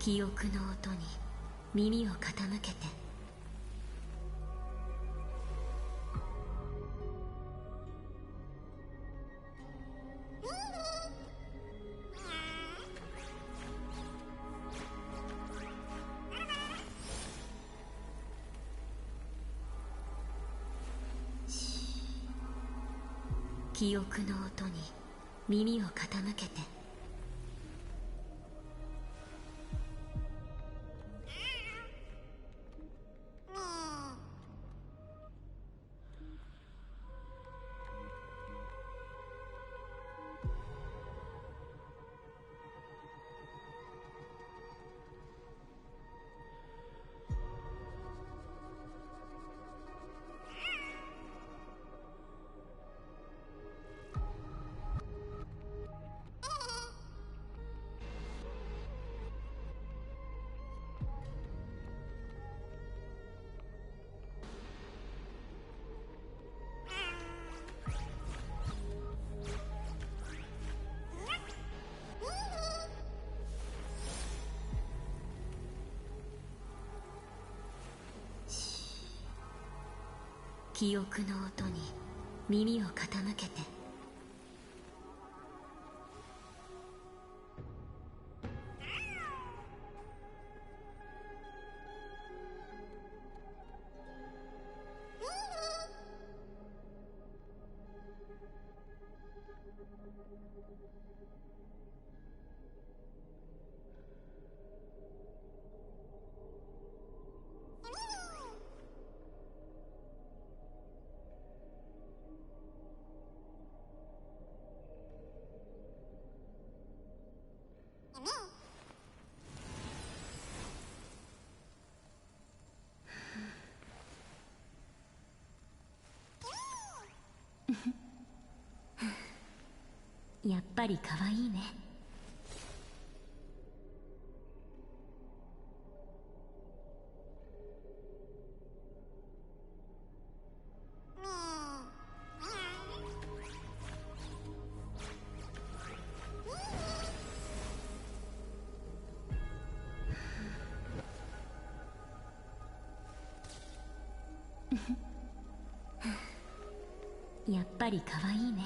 記憶の音に耳を傾けて。記憶の音に耳を傾けて。記憶の音に耳を傾けて。やっぱり可愛いね。やっぱり可愛いね。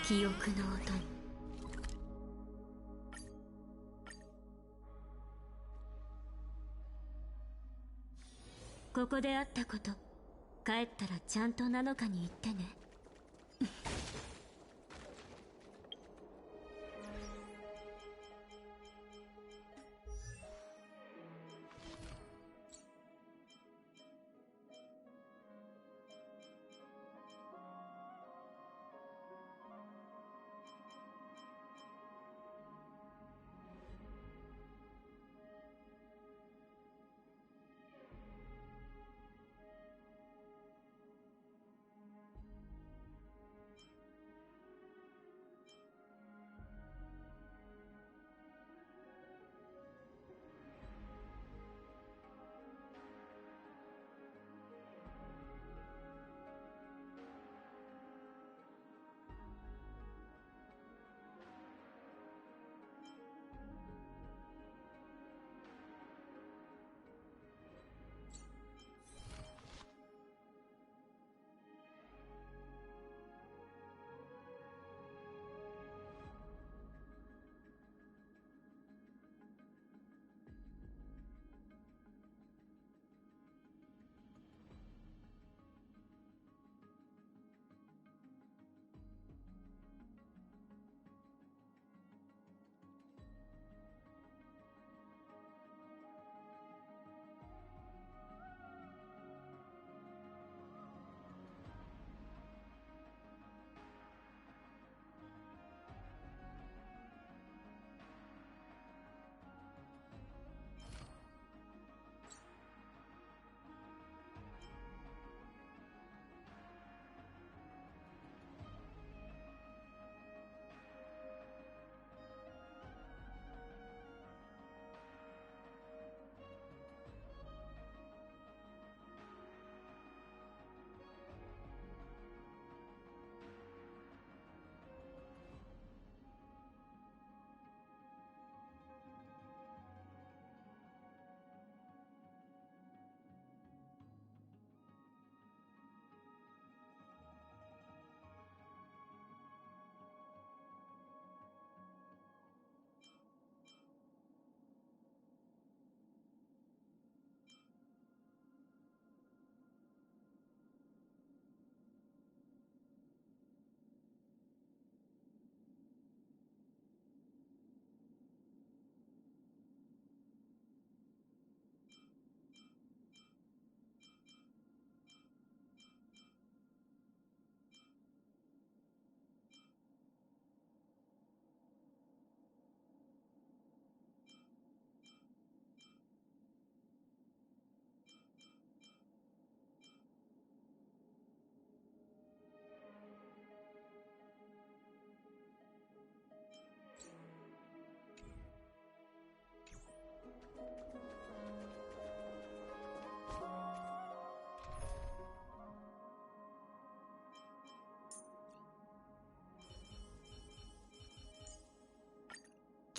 記憶の音に。ここで会ったこと、帰ったらちゃんとなのかに言ってね。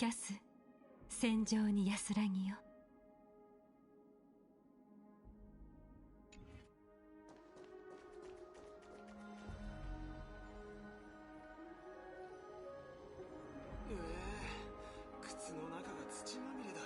キャス、戦場に安らぎよ。靴の中が土まみれだ。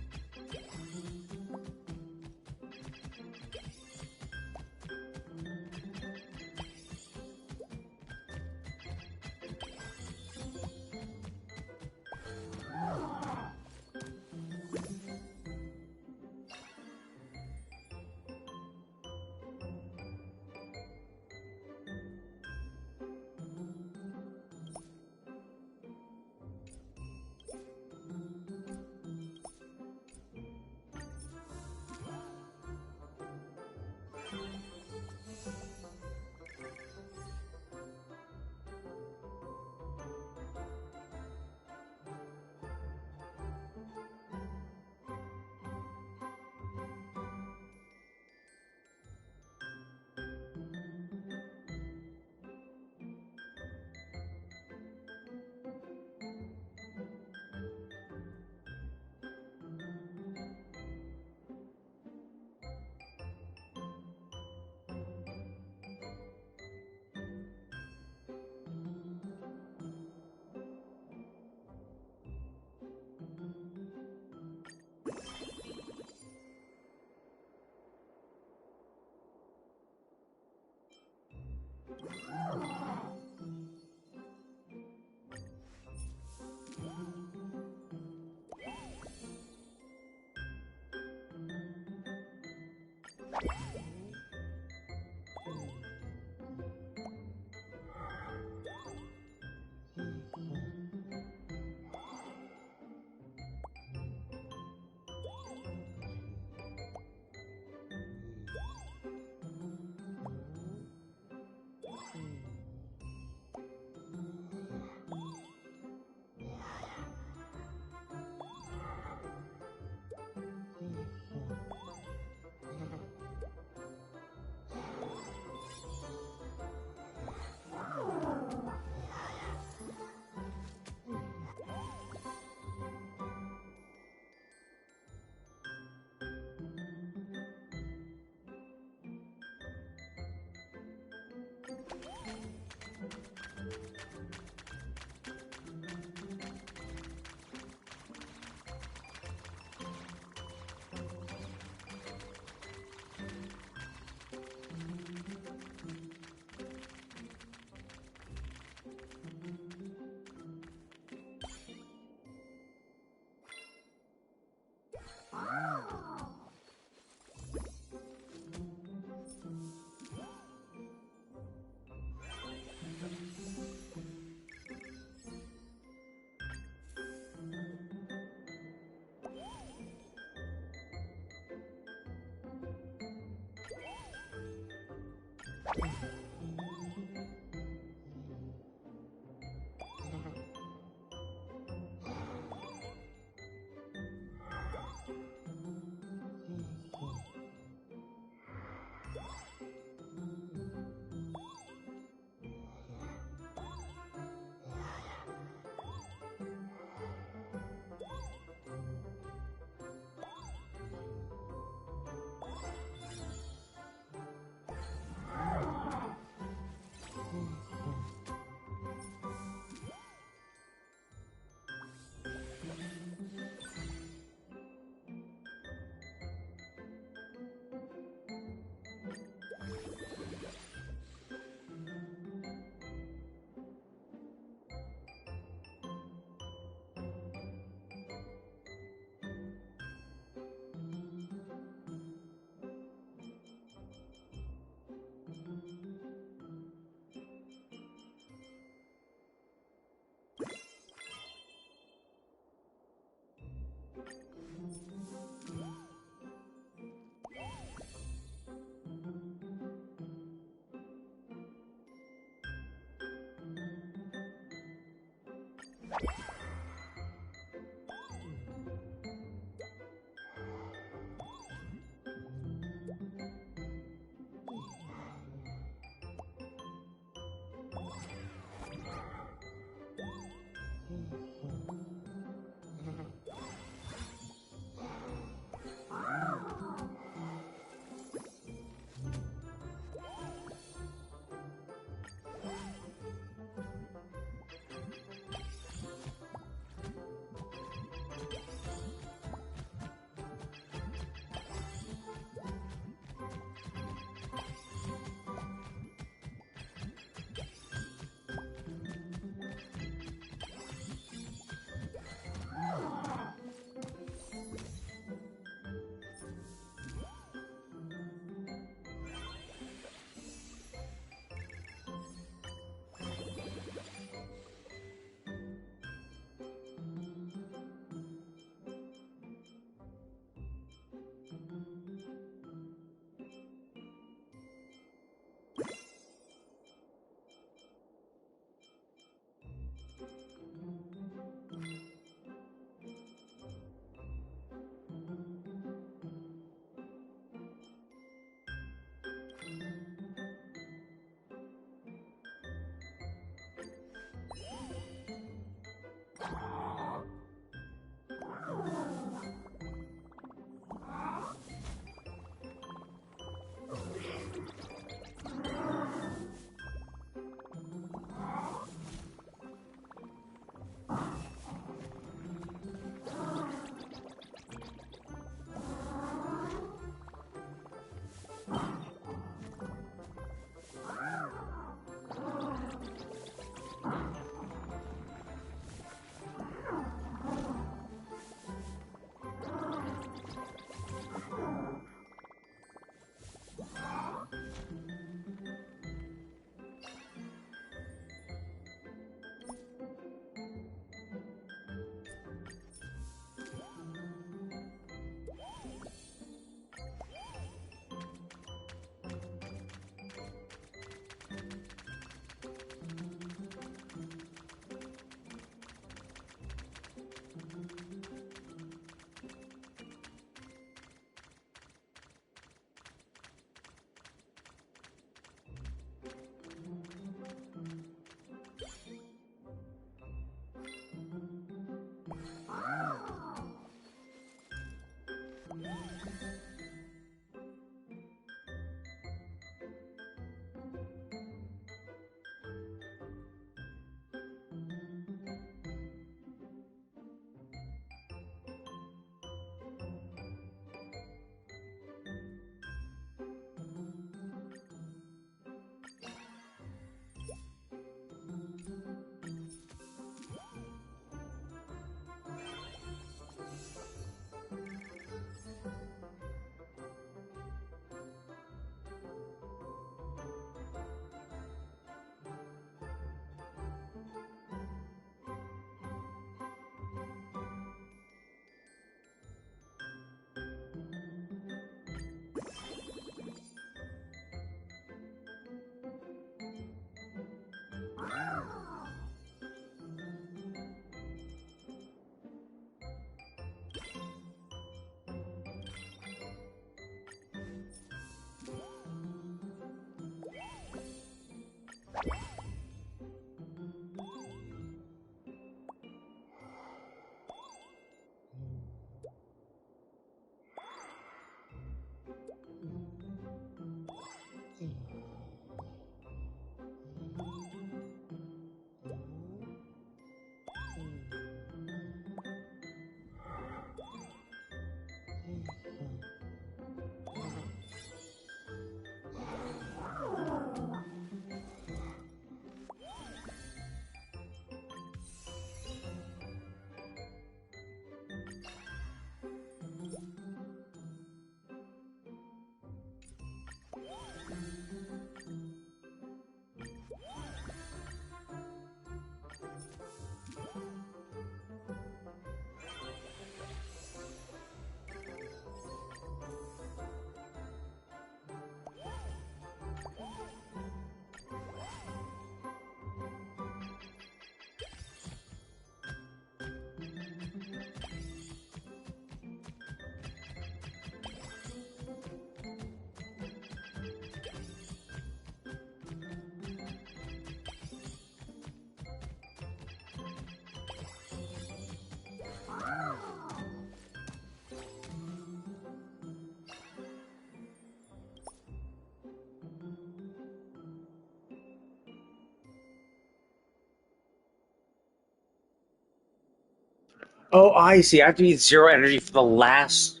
Oh, I see. I have to be 0 energy for the last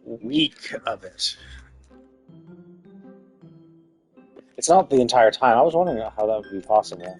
week of it. It's not the entire time. I was wondering how that would be possible.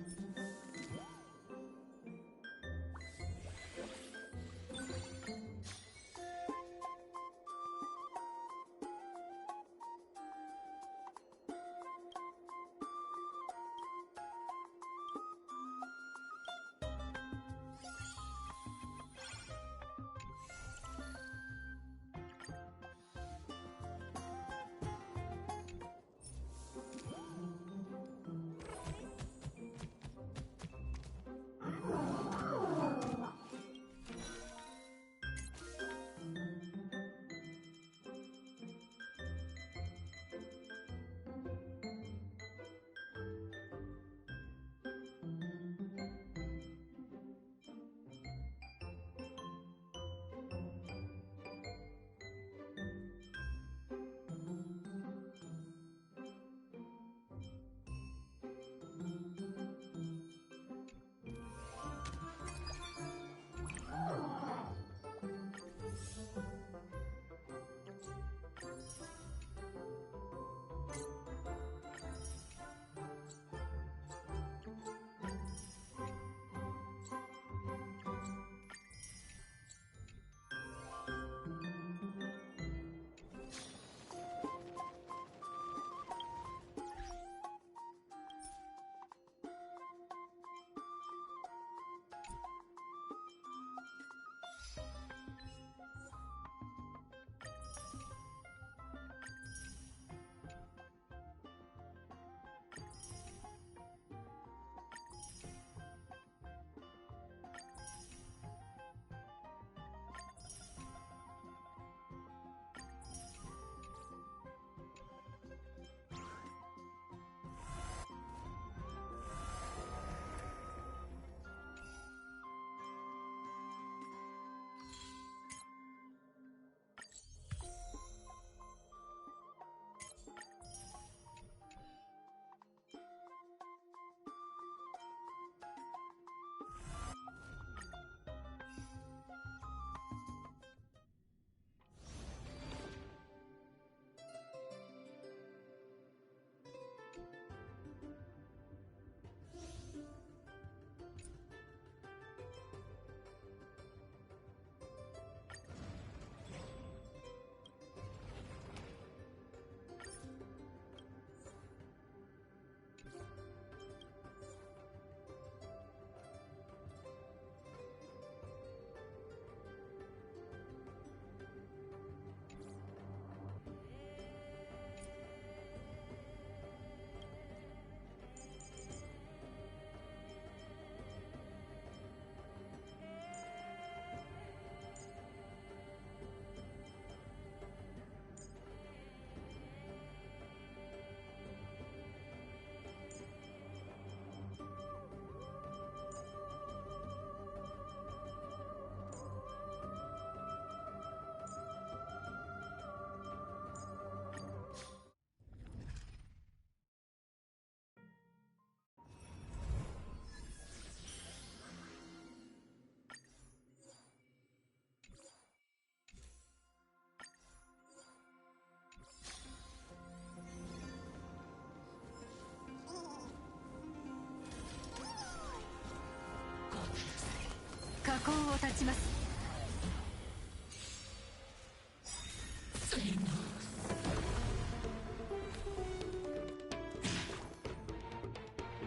禍根を断ちます。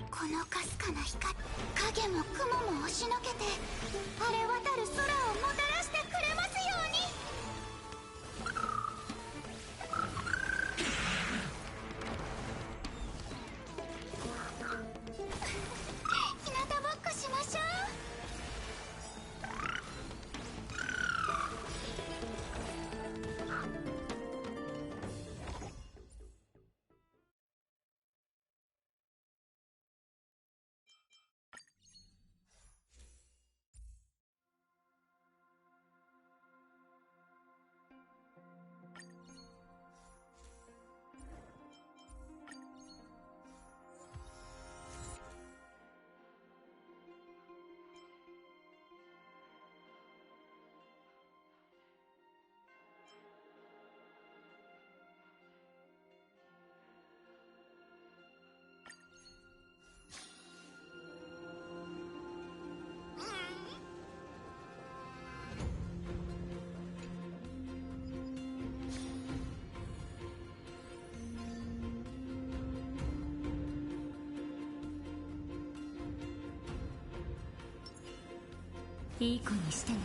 このかすかな光、影も雲も押しのけて晴れ渡る空をもたらしてくれますように。日向ぼっこしましょう。いい子にしてね。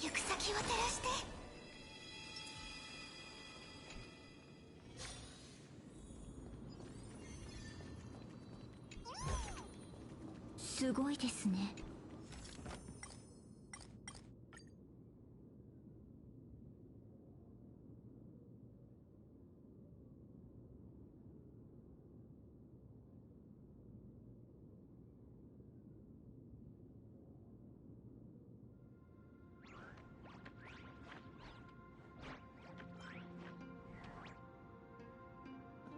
行く先を照らして。すごいですね。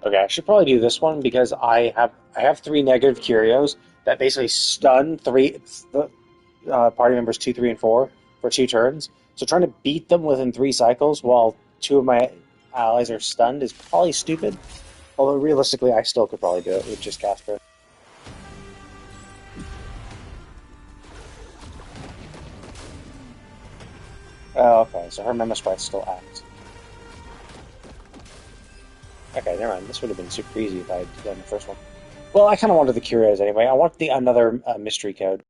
Okay, I should probably do this one because I have three negative curios that basically stun party members 2, 3, and 4 for 2 turns. So trying to beat them within 3 cycles while 2 of my allies are stunned is probably stupid. Although realistically, I still could probably do it with just Casper. Oh, okay, so her Memo Sprite still acts. Okay, never mind. This would have been super easy if I had done the first one. Well, I kind of wanted the curios anyway. I want the another mystery code.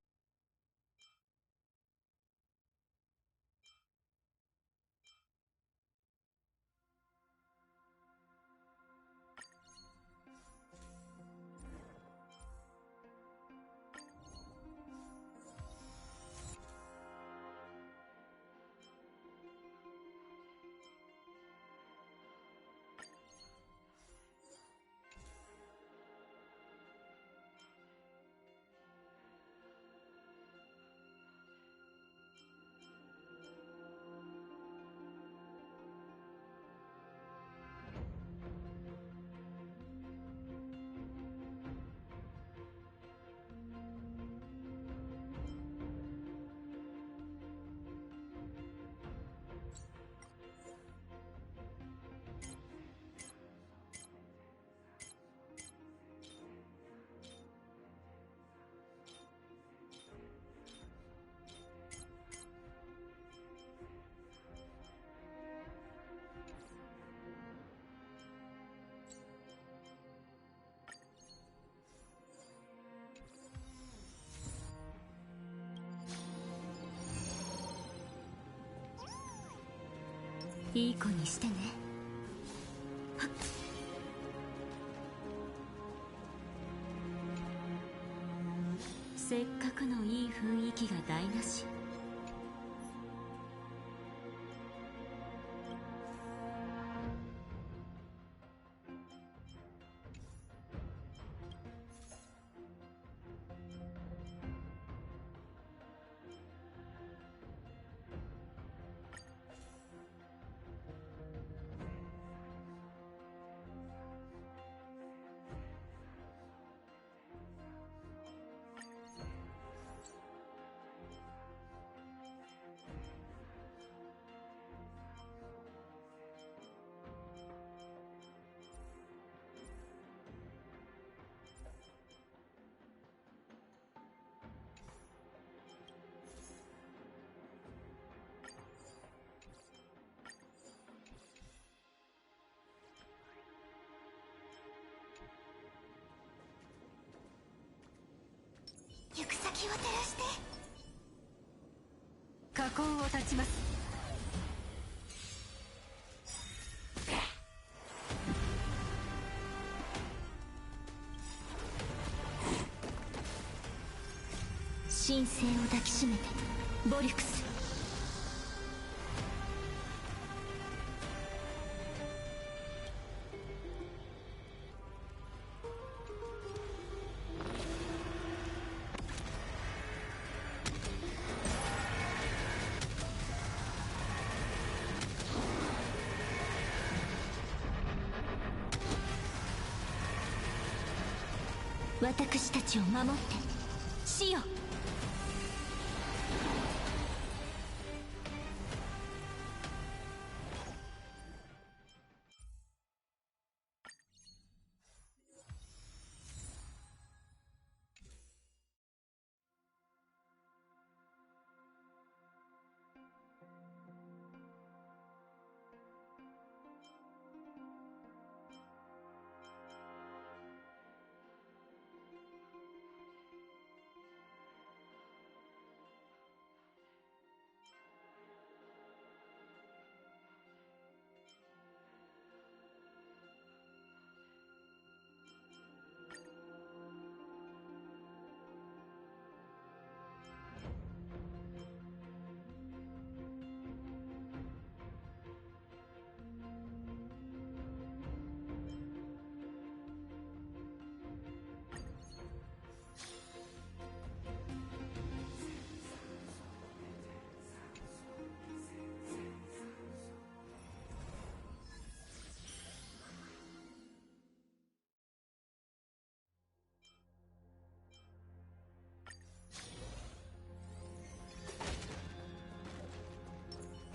Beいい子にしてね。せっかくのいい雰囲気が台無し。先を照らして。禍根を断ちます。神聖を抱きしめてボリュクス。私たちを守って死よ。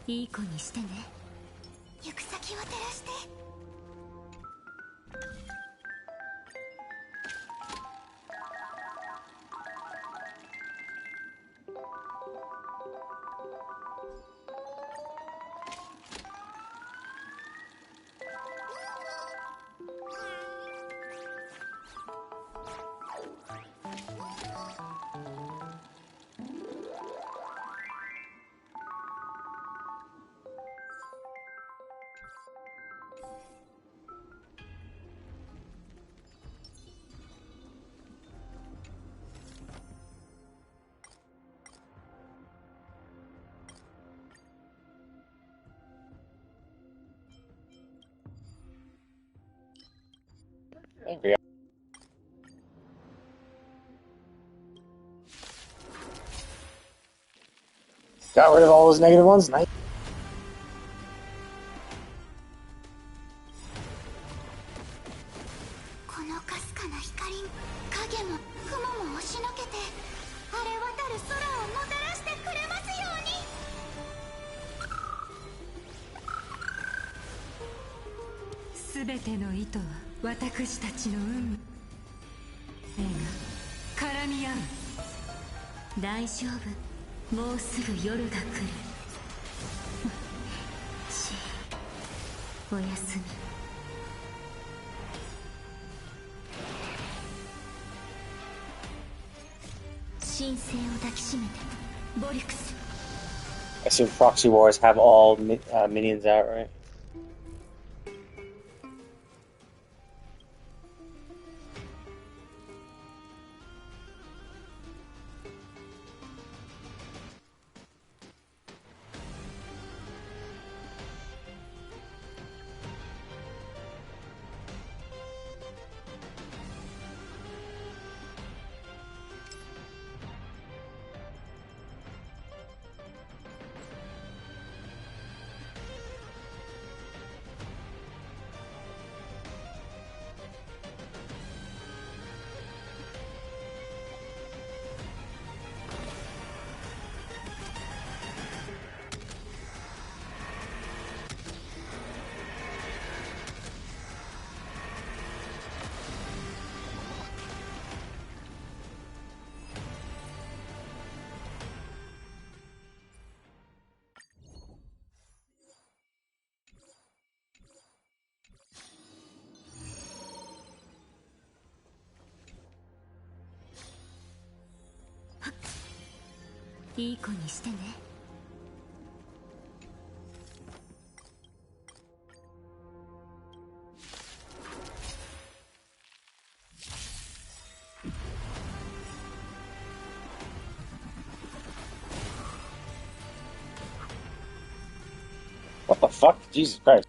いい子にしてね。行く先を照らして。There we go. Got rid of all those negative ones. Nice. このかすかな光、影も雲も押しのけて晴れ渡る空をもたらしてくれますように。すべての意図は私たちの運命が絡み合う。大丈夫、もうすぐ夜が来る。おやすみ。神聖を抱きしめてボリュクス。 I assume Proxy Wars have all minions out, right? いい子にしてね。What the fuck? Jesus Christ.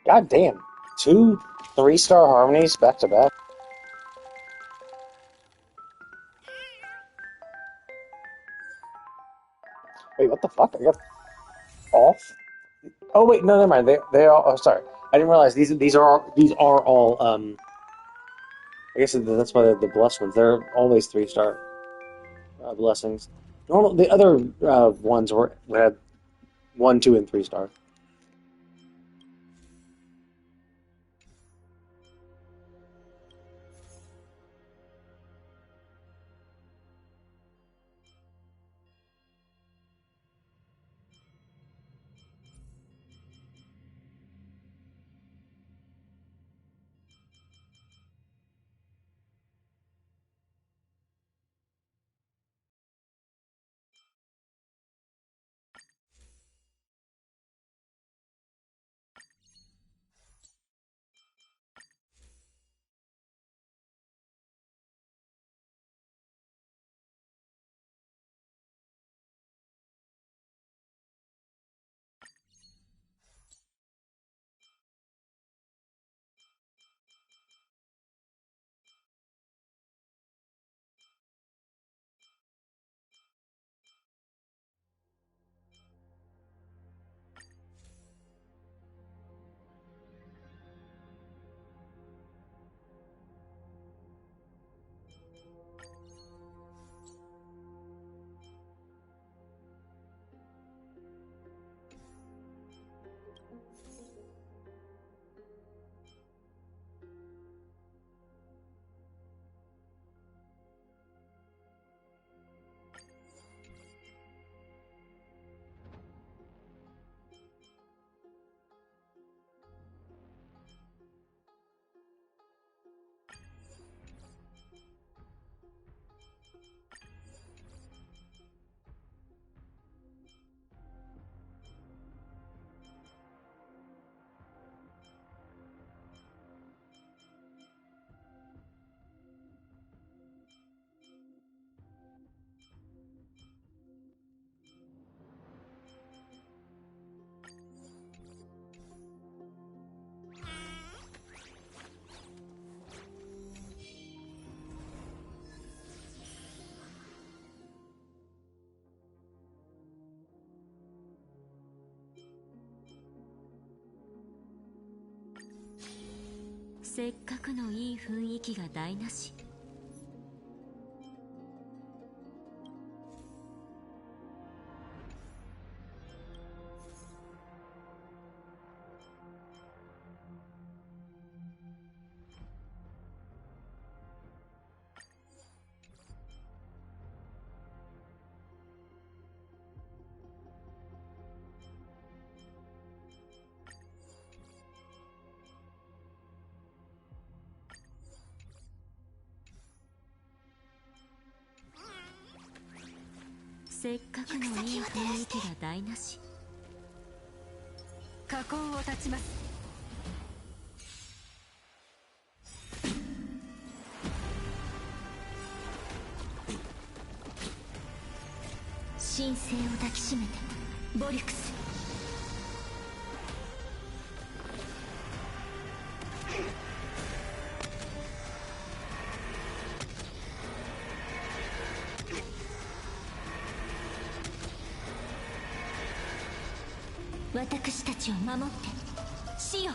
God damn. 2 3-star harmonies back to back. Wait, what the fuck? I got off? Oh wait, no, never mind. They all. Oh, sorry, I didn't realize these are all. I guess that's why they're the blessed ones. They're always 3-star blessings. Normal, the other ones had 1, 2, and 3-star.せっかくのいい雰囲気が台無し。せっかくのいい雰囲気が台無し。禍根を断ちます。神聖を抱きしめてボリュクス。私たちを守って死よ。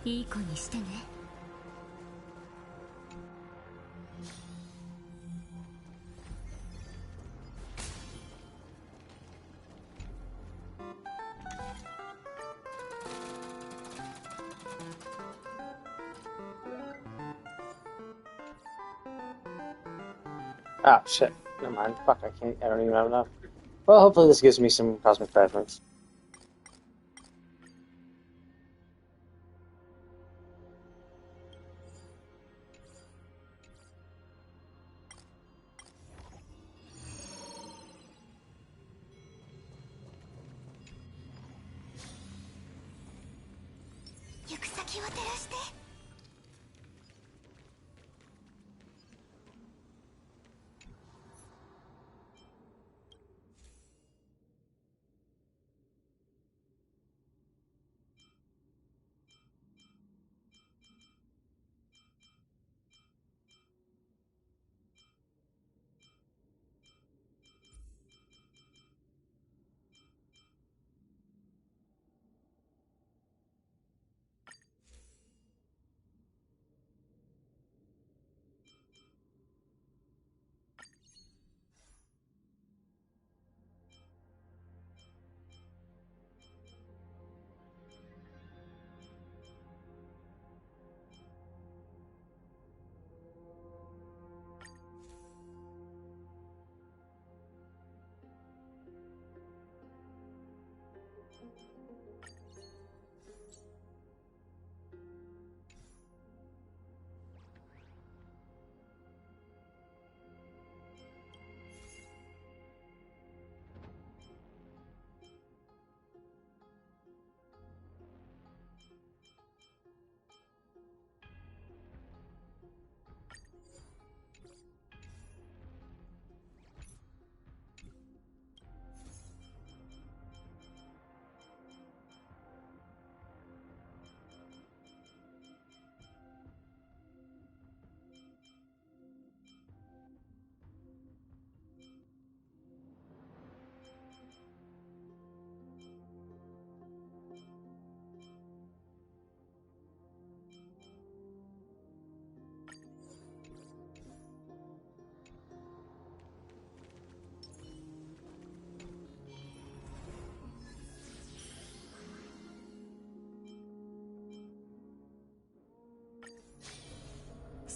いい子にしてね。Ah, shit. Never mind. Fuck, I can't. I don't even have enough. Well, hopefully this gives me some cosmic fragments.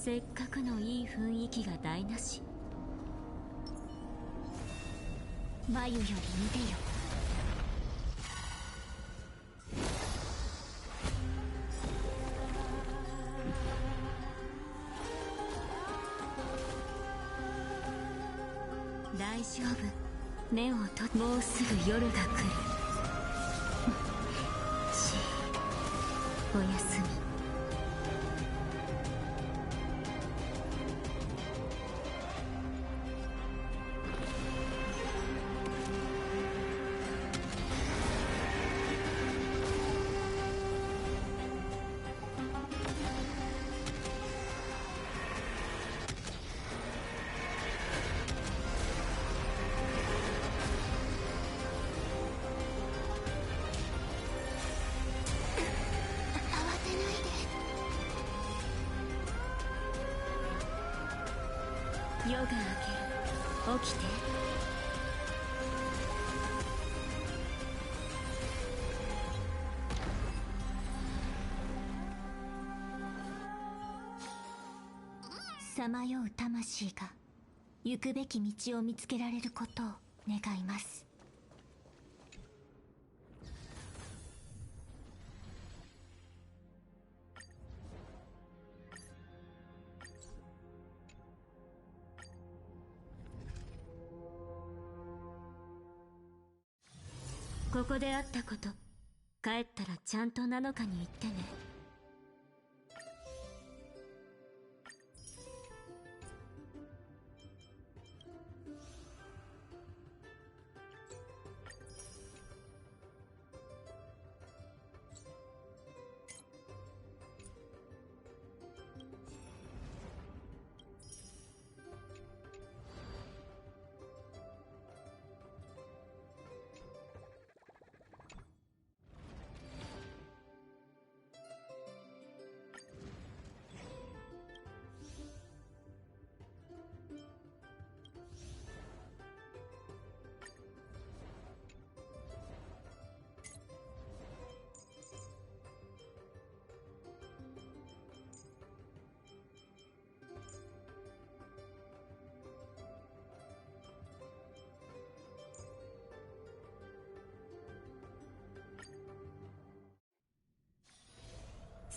せっかくのいい雰囲気が台無し。眉より見てよ。大丈夫、目をと、もうすぐ夜が来る。おやすみ。夜が明ける。起きて。さまよう魂が行くべき道を見つけられることを願います。ここであったこと、帰ったらちゃんと7日に言ってね。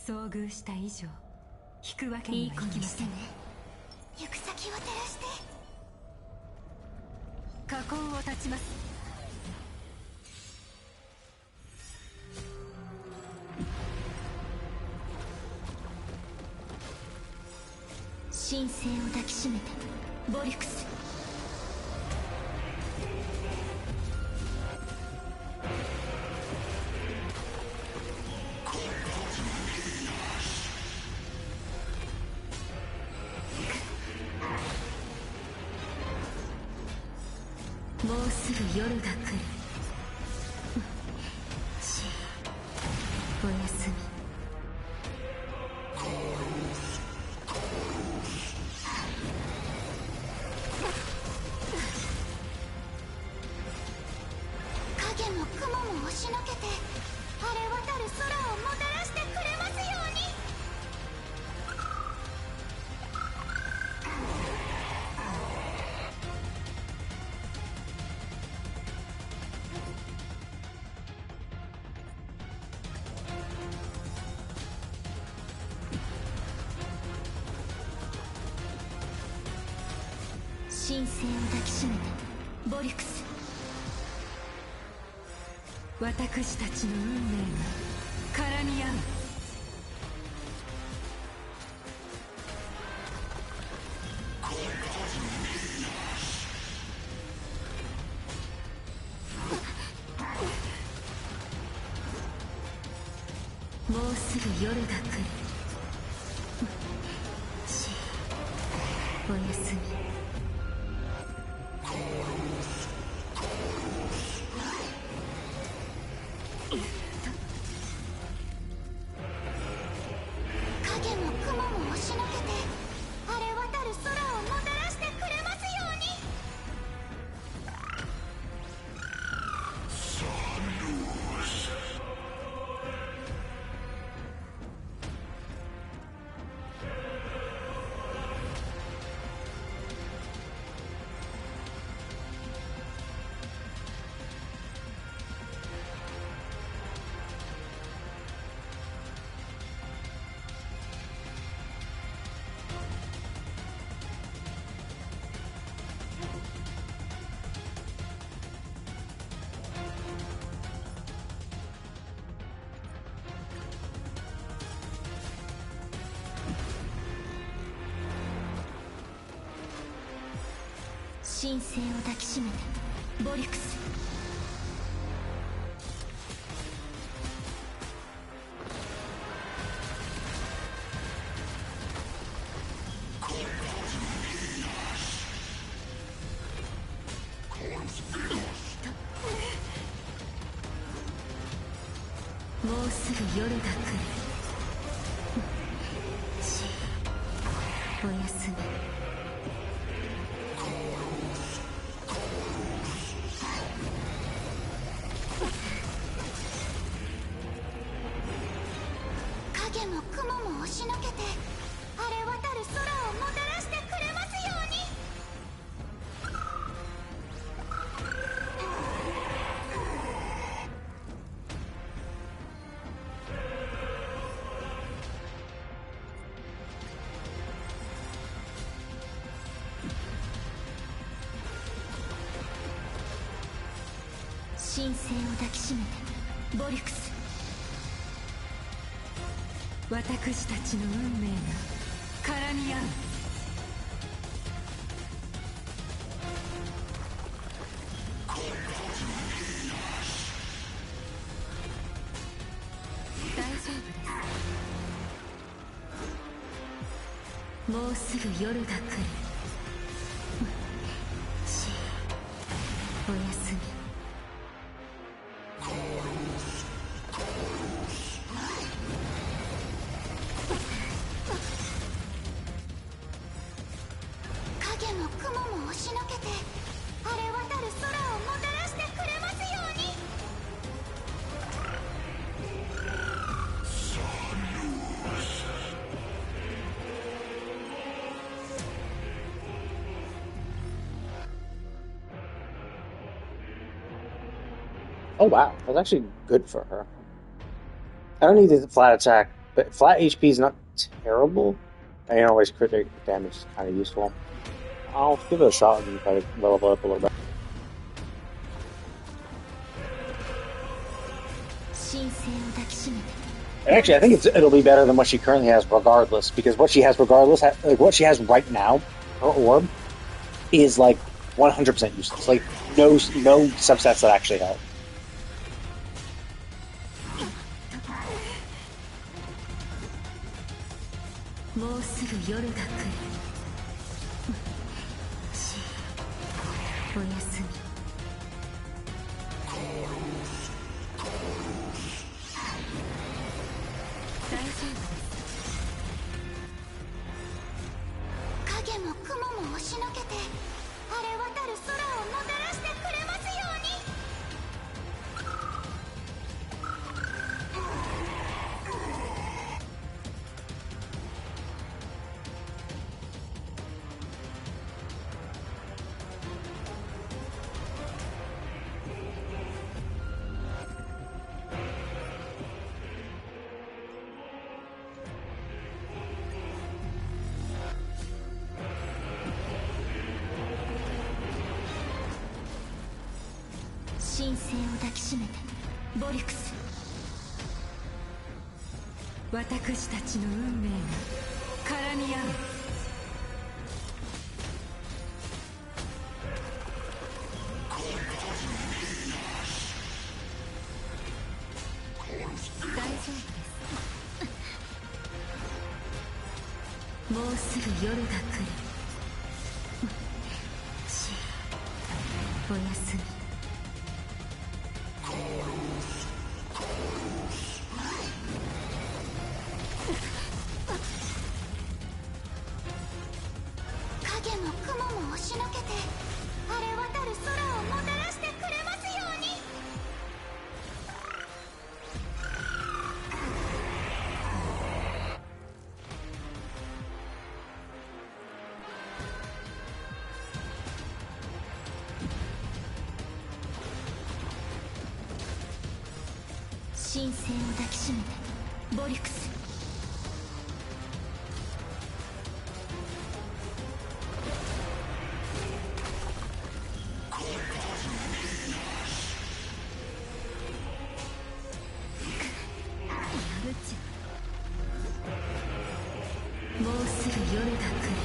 遭遇した以上引くわけにはいきません。行く先を照らして。火口を断ちます。神聖を抱きしめて、ボリュクス。もうすぐ夜が来る。おやすみ。影も雲も押しのけて晴れ渡る空をもたらしてくれますように。神聖を抱きしめて、ボリュクス。私たちの運命が絡み合う。もうすぐ夜が来る。おやすみ。影も雲も押しのけて晴れ渡る空をもたらしてくれますように。神聖を抱きしめてボリュクス。もうすぐ夜が来る。おやすみ。影も雲も押しのけて晴れ渡る空をもたらしてくれますように。神聖を抱きしめてボリュクス。私たちの運命が絡み合う。大丈夫です。もうすぐ夜が来る。おやすみ。影も雲も押しのけて晴れ渡る空をもたらしてくれますように。Oh wow, that's actually good for her. I don't need the flat attack, but flat HP is not terrible. I always crit damage is kind of useful. I'll give it a shot and try to level up a little bit. 神聖を抱きしめて。 Actually, I think it'll be better than what she currently has, regardless. Because what she has, regardless, like what she has right now, her orb, is like 100% useless. Like no subsets that actually help. もうすぐ夜が来る。おやすみ。大丈夫です。影も雲も押しのけて晴れ渡る空をもたらしてくれますように。神聖を抱きしめてボリュクス。私たちの運命が絡み合う。大丈夫です。もうすぐ夜が来る。おやすみ。影も雲も押しのけて晴れ渡る空をもたらしてくれますように。神聖を抱きしめてボリュクス。もうすぐ夜が来る。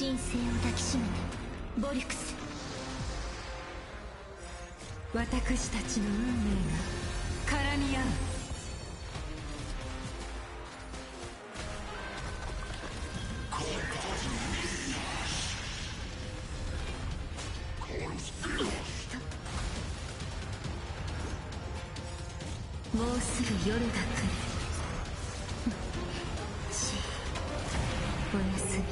神聖を抱きしめてボリュクス。私たちの運命が絡み合う。もうすぐ夜が来る。おやすみ。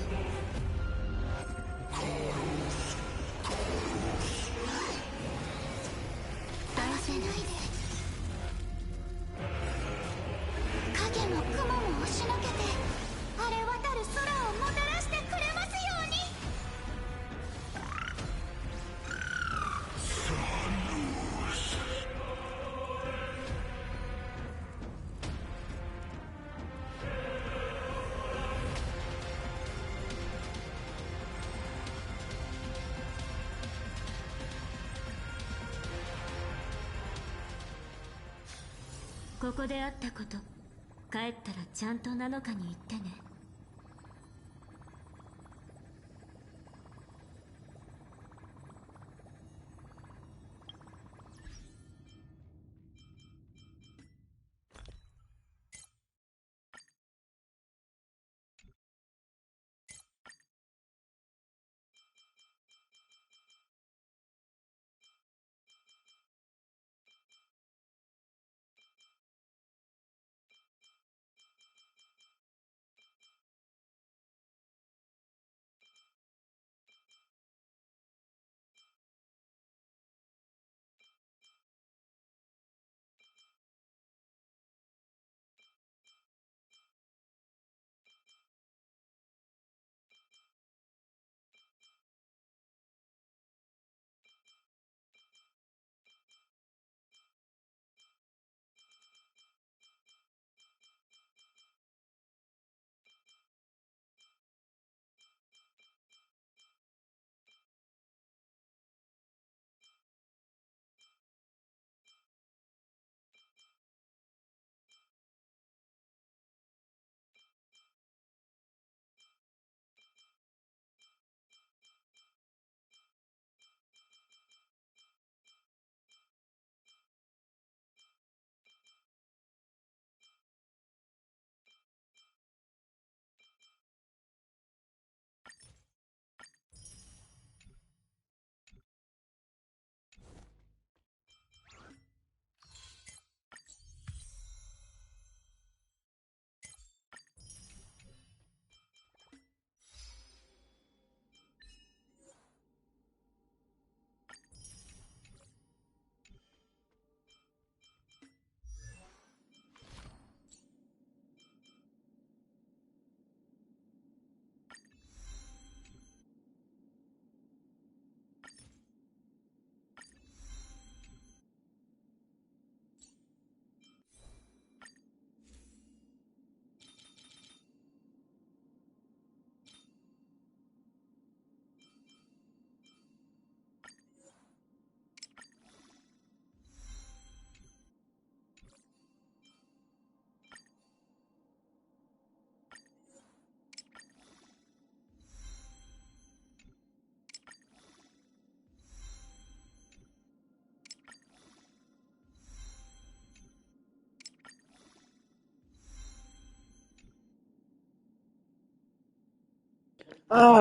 合わせないで。影も雲も押しのけて晴れ渡る空をもたらしてくれますように。ここであったこと、帰ったらちゃんと7日に言ってね。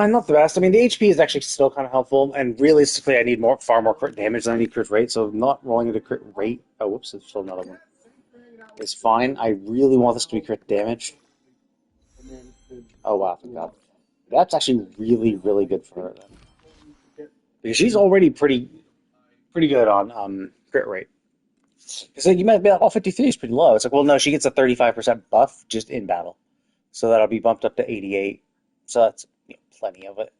Not the best. I mean, the HP is actually still kind of helpful, and realistically, I need far more crit damage than I need crit rate. So not rolling at a crit rate. Oh, whoops! There's still another one. It's fine. I really want this to be crit damage. Oh wow, thank God. That's actually really, really good for her then, because she's already pretty good on crit rate. Because like, you might be like, oh, 53 is pretty low. It's like, well, no, she gets a 35% buff just in battle, so that'll be bumped up to 88. So that's plenty of it.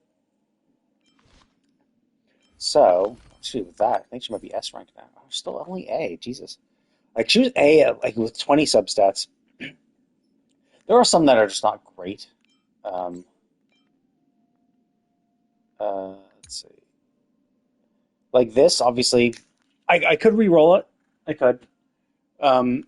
So, actually, with that, I think she might be S ranked now. Oh, still only A. Jesus. Like, she was A like with 20 substats. There are some that are just not great. Um, let's see. Like this, obviously, I could re-roll it. I could. Because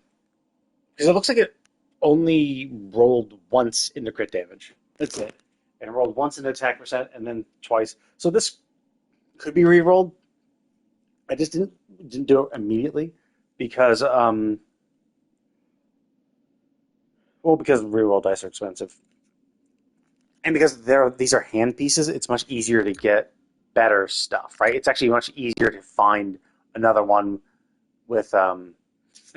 it looks like it only rolled once into crit damage. That's it. and rolled once into attack percent and then twice. So this could be re-rolled. I just didn't do it immediately because because re-roll dice are expensive. And because these are hand pieces, it's much easier to get better stuff, right? It's actually much easier to find another one with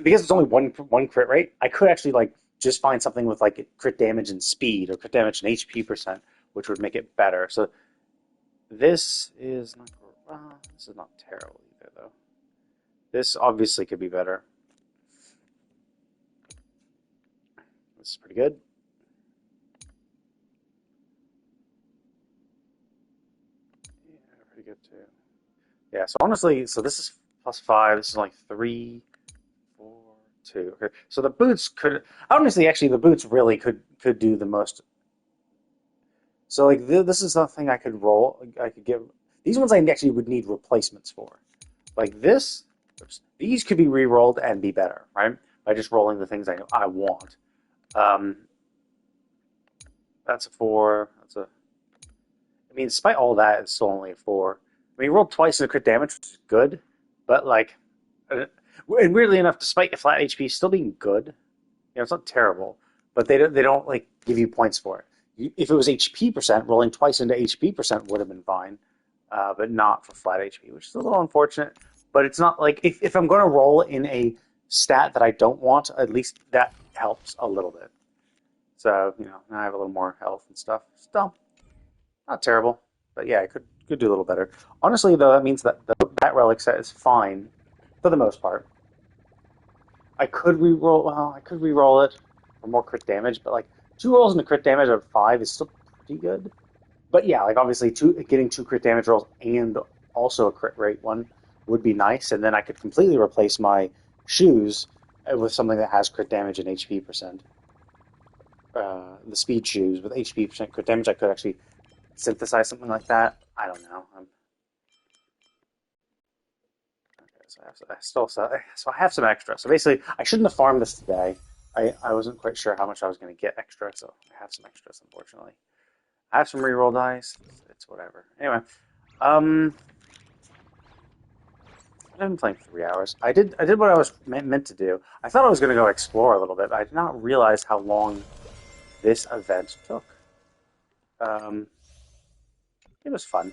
because it's only one crit rate. I could actually like just find something with like crit damage and speed or crit damage and HP percent, which would make it better. So this is not terrible either though. This obviously could be better. This is pretty good. Yeah, pretty good too. Yeah, so honestly, so this is +5. This is like 3, 4, 2. Okay. So the boots could honestly, actually, the boots really could do the most. So like this is something I could roll. I could give these ones. I actually would need replacements for. Like this, these could be re-rolled and be better, right? By just rolling the things I want. That's a 4. That's a. I mean, despite all that, it's still only a 4. I mean, he rolled twice in the crit damage, which is good, but like, and weirdly enough, despite flat HP still being good, it's not terrible, but they don't like give you points for it. If it was HP percent, rolling twice into HP percent would have been fine, but not for flat HP, which is a little unfortunate. But it's not like if I'm going to roll in a stat that I don't want, at least that helps a little bit. So now I have a little more health and stuff. Still, not terrible, but yeah, I could do a little better. Honestly, though, that means that the Bat Relic set is fine for the most part. I could re-roll. Well, I could re-roll it for more crit damage, but like 2 rolls into crit damage of 5 is still pretty good. But yeah, like obviously getting 2 crit damage rolls and also a crit rate one would be nice, and then I could completely replace my shoes with something that has crit damage and HP percent. The speed shoes with HP percent crit damage, I could actually synthesize something like that. I don't know. Okay, so I have some extra. So basically, I shouldn't have farmed this today. I wasn't quite sure how much I was going to get extra, so I have some extras, unfortunately. I have some reroll dice. It's whatever. Anyway, I've been playing for 3 hours. I did what I was meant to do. I thought I was going to go explore a little bit, but I did not realize how long this event took. It was fun.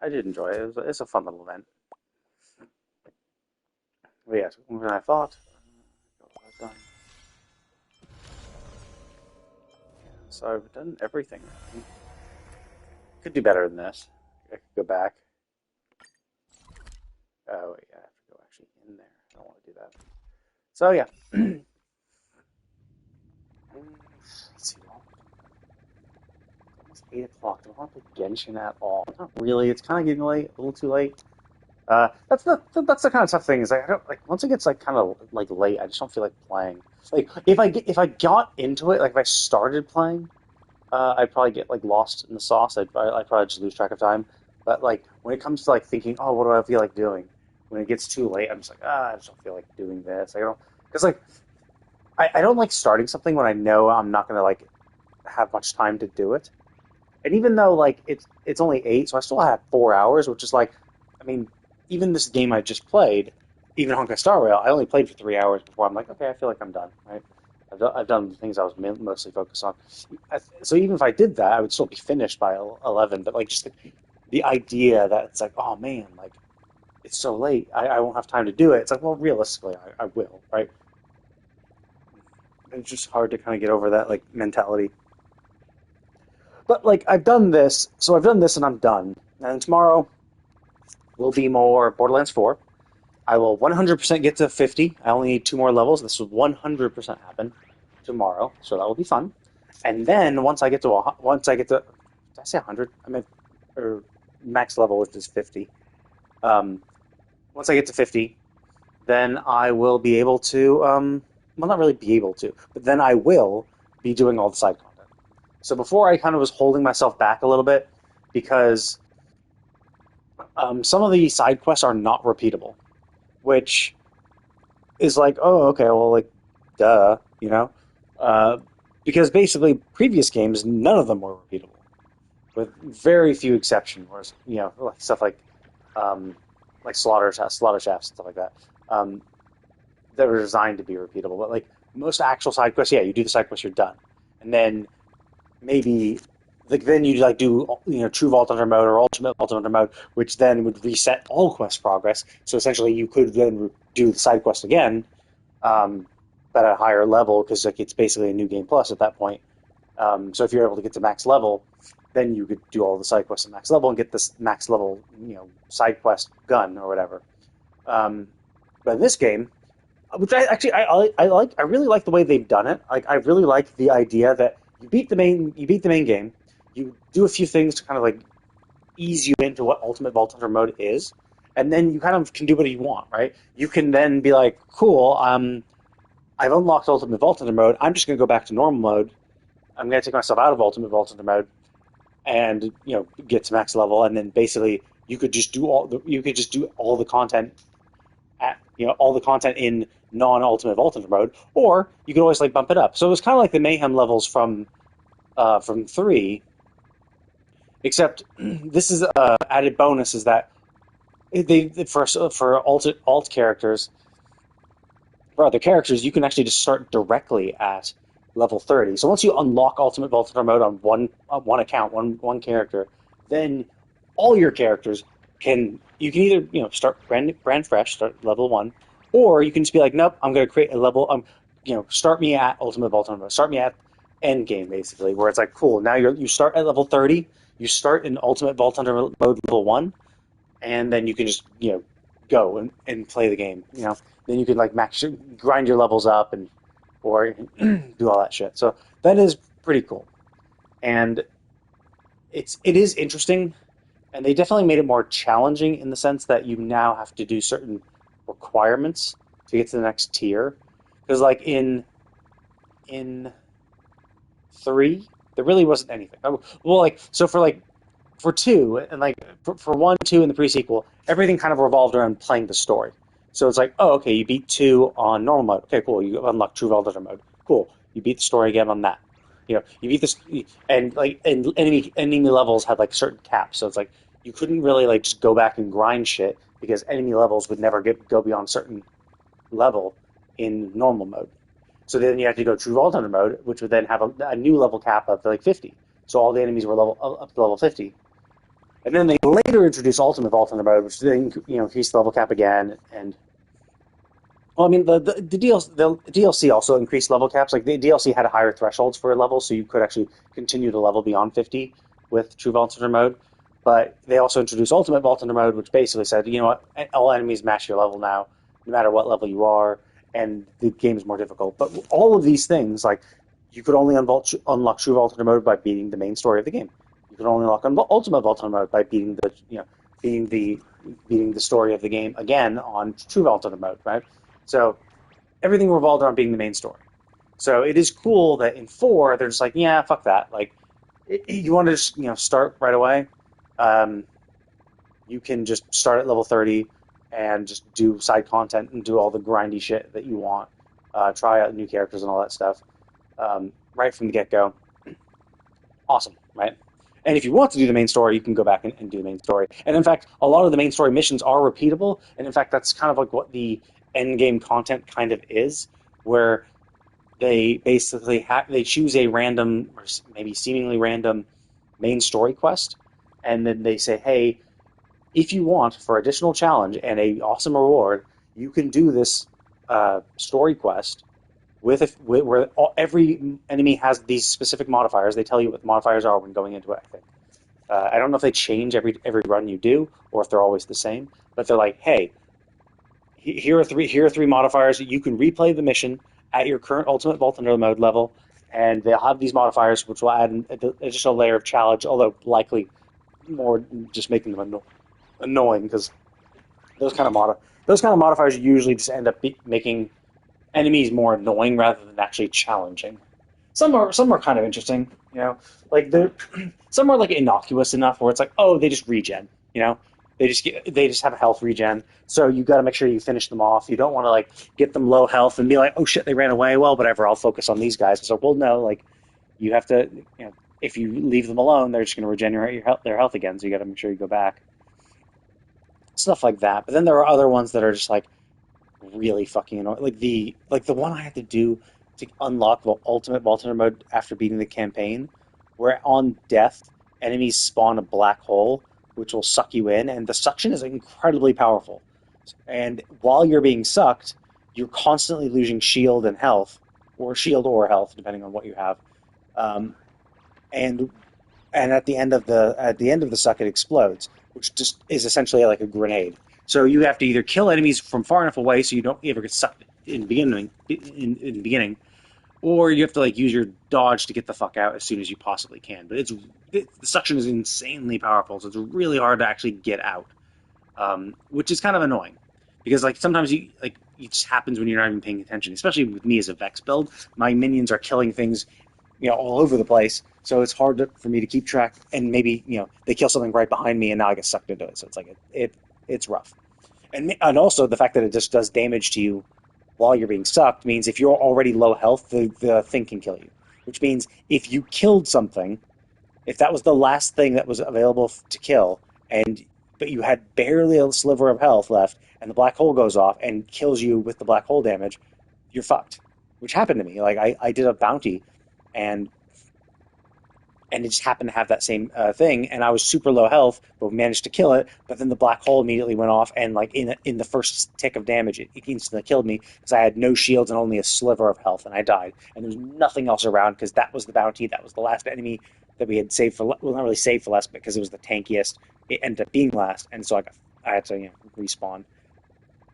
I did enjoy it. It's a fun little event. But yes, more than I thought. Done. So I've done everything. Could do better than this. I could go back. Oh, wait, I have to go actually in there. I don't want to do that. So yeah. Let's see. It's 8 o'clock. Do I want to play Genshin at all? Not really. It's kind of getting late. A little too late. That's the kind of tough thing is I don't like once it gets like kind of like late, I just don't feel like playing. Like if I got into it, like if I started playing, I'd probably get like lost in the sauce. I'd probably just lose track of time. But like when it comes to like thinking, oh, what do I feel like doing? When it gets too late, I'm just like, I just don't feel like doing this. I don't because like I don't like starting something when I know I'm not gonna like have much time to do it. And even though like it's only 8, so I still have 4 hours, which is like, I mean. Even this game I just played, even Honkai Star Rail, I only played for 3 hours before I'm like, okay, I feel like I'm done, right? I've done the things I was mostly focused on. So even if I did that, I would still be finished by 11. But like just the idea that it's like, oh man, like it's so late, I won't have time to do it. It's like, well, realistically, I will, right? It's just hard to kind of get over that like mentality. But like I've done this and I'm done. And tomorrow will be more Borderlands 4. I will 100% get to 50. I only need 2 more levels. This will 100% happen tomorrow, so that will be fun. And then once I get to did I say 100? I meant or max level, which is 50. Once I get to 50, then I will be able to well, not really be able to, but then I will be doing all the side content. So before I kind of was holding myself back a little bit because some of the side quests are not repeatable, which is like, oh, okay, well, like, duh, because basically previous games, none of them were repeatable, with very few exceptions. Whereas like stuff like slaughter shafts and stuff like that, that were designed to be repeatable. But like most actual side quests, yeah, you do the side quest, you're done, and then maybe then you like do True Vault Hunter mode or Ultimate Vault Hunter mode, which then would reset all quest progress. So essentially, you could then do the side quest again, but at a higher level, because like it's basically a new game plus at that point. So if you're able to get to max level, then you could do all the side quests at max level and get this max level side quest gun or whatever. But in this game, which I really like the way they've done it. Like I really like the idea that you beat the main game, you do a few things to kind of like ease you into what Ultimate Vault Hunter mode is, and then you kind of can do what you want, right? You can then be like, cool, I've unlocked Ultimate Vault Hunter mode. I'm just going to go back to normal mode. I'm going to take myself out of Ultimate Vault Hunter mode and get to max level, and then basically you could just do all the content at all the content in non-Ultimate Vault Hunter mode, or you could always like bump it up. So it was kind of like the Mayhem levels from 3, except this is added bonus is that they for alt characters, for other characters, you can actually just start directly at level 30. So once you unlock Ultimate Vault Hunter mode on one account, one character, then all your characters can either start brand fresh, start level 1, or you can just be like, nope, I'm going to create a level. Start me at Ultimate Vault Hunter mode. Start me at end game, basically, where it's like, cool. Now you start at level 30. You start in Ultimate Vault Hunter mode level 1, and then you can just go and play the game. Then you can like grind your levels up or do all that shit. So that is pretty cool, and it is interesting, and they definitely made it more challenging in the sense that you now have to do certain requirements to get to the next tier. Because like in 3, there really wasn't anything. Well, like so for 2 and like for 1, 2 and the pre-sequel, everything kind of revolved around playing the story. So it's like, oh, okay, you beat 2 on normal mode. Okay, cool. You unlock True Vault Hunter mode. Cool. You beat the story again on that. You beat this, and enemy levels had like certain caps. So it's like you couldn't really like just go back and grind shit because enemy levels would never go beyond a certain level in normal mode. So then you have to go True Vault Hunter mode, which would then have a new level cap of like 50. So all the enemies were up to level 50. And then they later introduced Ultimate Vault Hunter mode, which then increased the level cap again. And well, I mean the DLC also increased level caps. Like the DLC had higher thresholds for levels, so you could actually continue to level beyond 50 with True Vault Hunter mode. But they also introduced Ultimate Vault Hunter mode, which basically said, you know what, all enemies match your level now, no matter what level you are, and the game is more difficult. But all of these things, like you could only unlock True Vault Hunter mode by beating the main story of the game. You can only unlock Ultimate Vault Hunter mode by beating the story of the game again on True Vault Hunter mode, right? So everything revolved around being the main story. So it is cool that in 4 they're just like, yeah, fuck that. Like you want to just start right away. You can just start at level 30 and just do side content and do all the grindy shit that you want. Try out new characters and all that stuff right from the get-go. Awesome, right? And if you want to do the main story, you can go back and do the main story. And in fact, a lot of the main story missions are repeatable. And in fact, that's kind of like what the end game content kind of is, where they basically they choose a random, or maybe seemingly random, main story quest, and then they say, hey, if you want, for additional challenge and a awesome reward, you can do this story quest where every enemy has these specific modifiers. They tell you what the modifiers are when going into it, I think. I don't know if they change every run you do, or if they're always the same, but they're like, hey, here are three modifiers. You can replay the mission at your current Ultimate Vault Hunter mode level, and they'll have these modifiers, which will add an additional layer of challenge, although likely more just making them annoying, because those kind of modifiers usually just end up making enemies more annoying rather than actually challenging. Some are kind of interesting, like some are like innocuous enough where it's like, oh, they just regen, they just have a health regen, so you got to make sure you finish them off. You don't want to like get them low health and be like, oh shit, they ran away. Well, whatever, I'll focus on these guys. So, well, no, like you have to, if you leave them alone, they're just going to regenerate their health again. So you got to make sure you go back. Stuff like that. But then there are other ones that are just like really fucking annoying. Like the one I had to do to unlock the ultimate multiplayer mode after beating the campaign, where on death, enemies spawn a black hole which will suck you in, and the suction is incredibly powerful. And while you're being sucked, you're constantly losing shield or health, depending on what you have. Um, and at the end of the suck, it explodes, which just is essentially like a grenade. So you have to either kill enemies from far enough away so you don't ever get sucked in the beginning, or you have to like use your dodge to get the fuck out as soon as you possibly can. But the suction is insanely powerful, so it's really hard to actually get out, which is kind of annoying because like sometimes it just happens when you're not even paying attention. Especially with me as a Vex build, my minions are killing things all over the place. So it's hard for me to keep track. And maybe they kill something right behind me, and now I get sucked into it. So it's like it's rough. And also the fact that it just does damage to you while you're being sucked means if you're already low health, the thing can kill you. Which means if you killed something, if that was the last thing that was available to kill, but you had barely a sliver of health left, and the black hole goes off and kills you with the black hole damage, you're fucked. Which happened to me. Like I did a bounty, and it just happened to have that same thing, and I was super low health, but managed to kill it. But then the black hole immediately went off, and like in the first tick of damage, it instantly killed me because I had no shields and only a sliver of health, and I died. And there was nothing else around because that was the bounty, that was the last enemy that we had saved for. Well, not really saved for last, because it was the tankiest. It ended up being last, and so I had to respawn,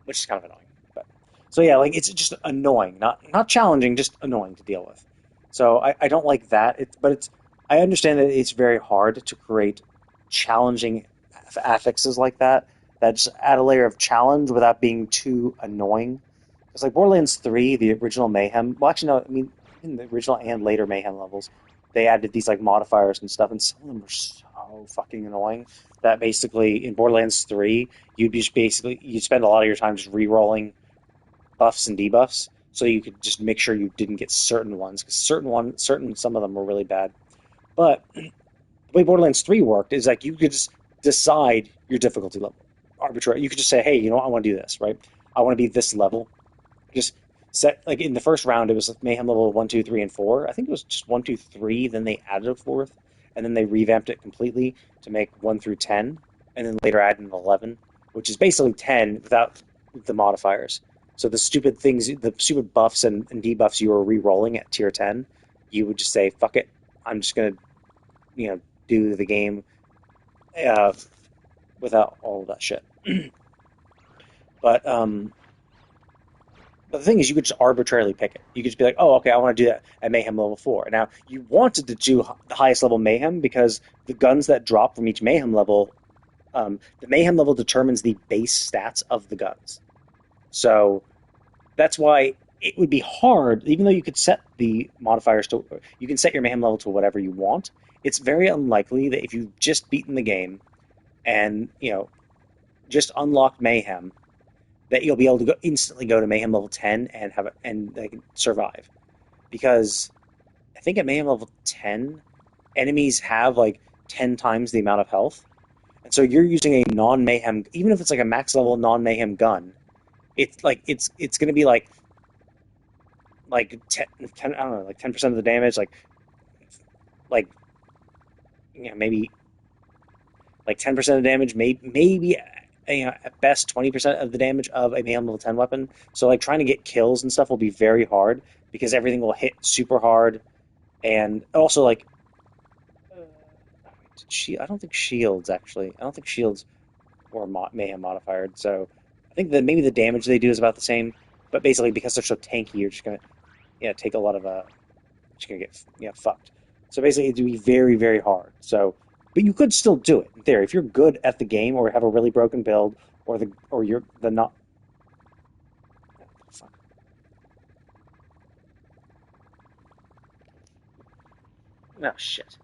which is kind of annoying. But so yeah, like it's just annoying, not challenging, just annoying to deal with. So I don't like that. I understand that it's very hard to create challenging affixes like that just add a layer of challenge without being too annoying. It's like Borderlands 3, the original Mayhem. Well, actually, no, I mean, in the original and later Mayhem levels, they added these like modifiers and stuff, and some of them were so fucking annoying that basically in Borderlands 3, you'd spend a lot of your time just re-rolling buffs and debuffs, so you could just make sure you didn't get certain ones, because some of them were really bad. But the way Borderlands 3 worked is like you could just decide your difficulty level arbitrary. You could just say, hey, you know what, I want to do this, right? I want to be this level. Just set, like in the first round, it was like Mayhem level 1, 2, 3, and 4. I think it was just 1, 2, 3, then they added a fourth, and then they revamped it completely to make 1 through 10, and then later added an 11, which is basically 10 without the modifiers. So the stupid buffs and debuffs you were re-rolling at tier 10, you would just say, fuck it, I'm just going to, do the game without all of that shit. But the thing is, you could just arbitrarily pick it. You could just be like, oh, okay, I want to do that at Mayhem level 4. Now, you wanted to do the highest level Mayhem because the guns that drop from each Mayhem level, the Mayhem level determines the base stats of the guns. So that's why it would be hard, even though you could set the modifiers you can set your Mayhem level to whatever you want. It's very unlikely that if you've just beaten the game and, just unlocked Mayhem, that you'll be able to instantly go to Mayhem level 10 and survive. Because I think at Mayhem level 10, enemies have like 10 times the amount of health. And so you're using a non-Mayhem, even if it's like a max level non-Mayhem gun, it's going to be like 10, I don't know, like 10% of the damage, maybe like 10% of damage, maybe at best 20% of the damage of a Mayhem level 10 weapon. So like trying to get kills and stuff will be very hard because everything will hit super hard, and also like I don't think shields were Mayhem modified. So I think that maybe the damage they do is about the same, but basically because they're so tanky, you're just gonna take a lot of just gonna get fucked. So basically, it'd be very, very hard. So, but you could still do it in theory if you're good at the game or have a really broken build or you're the not. Fuck. Oh shit.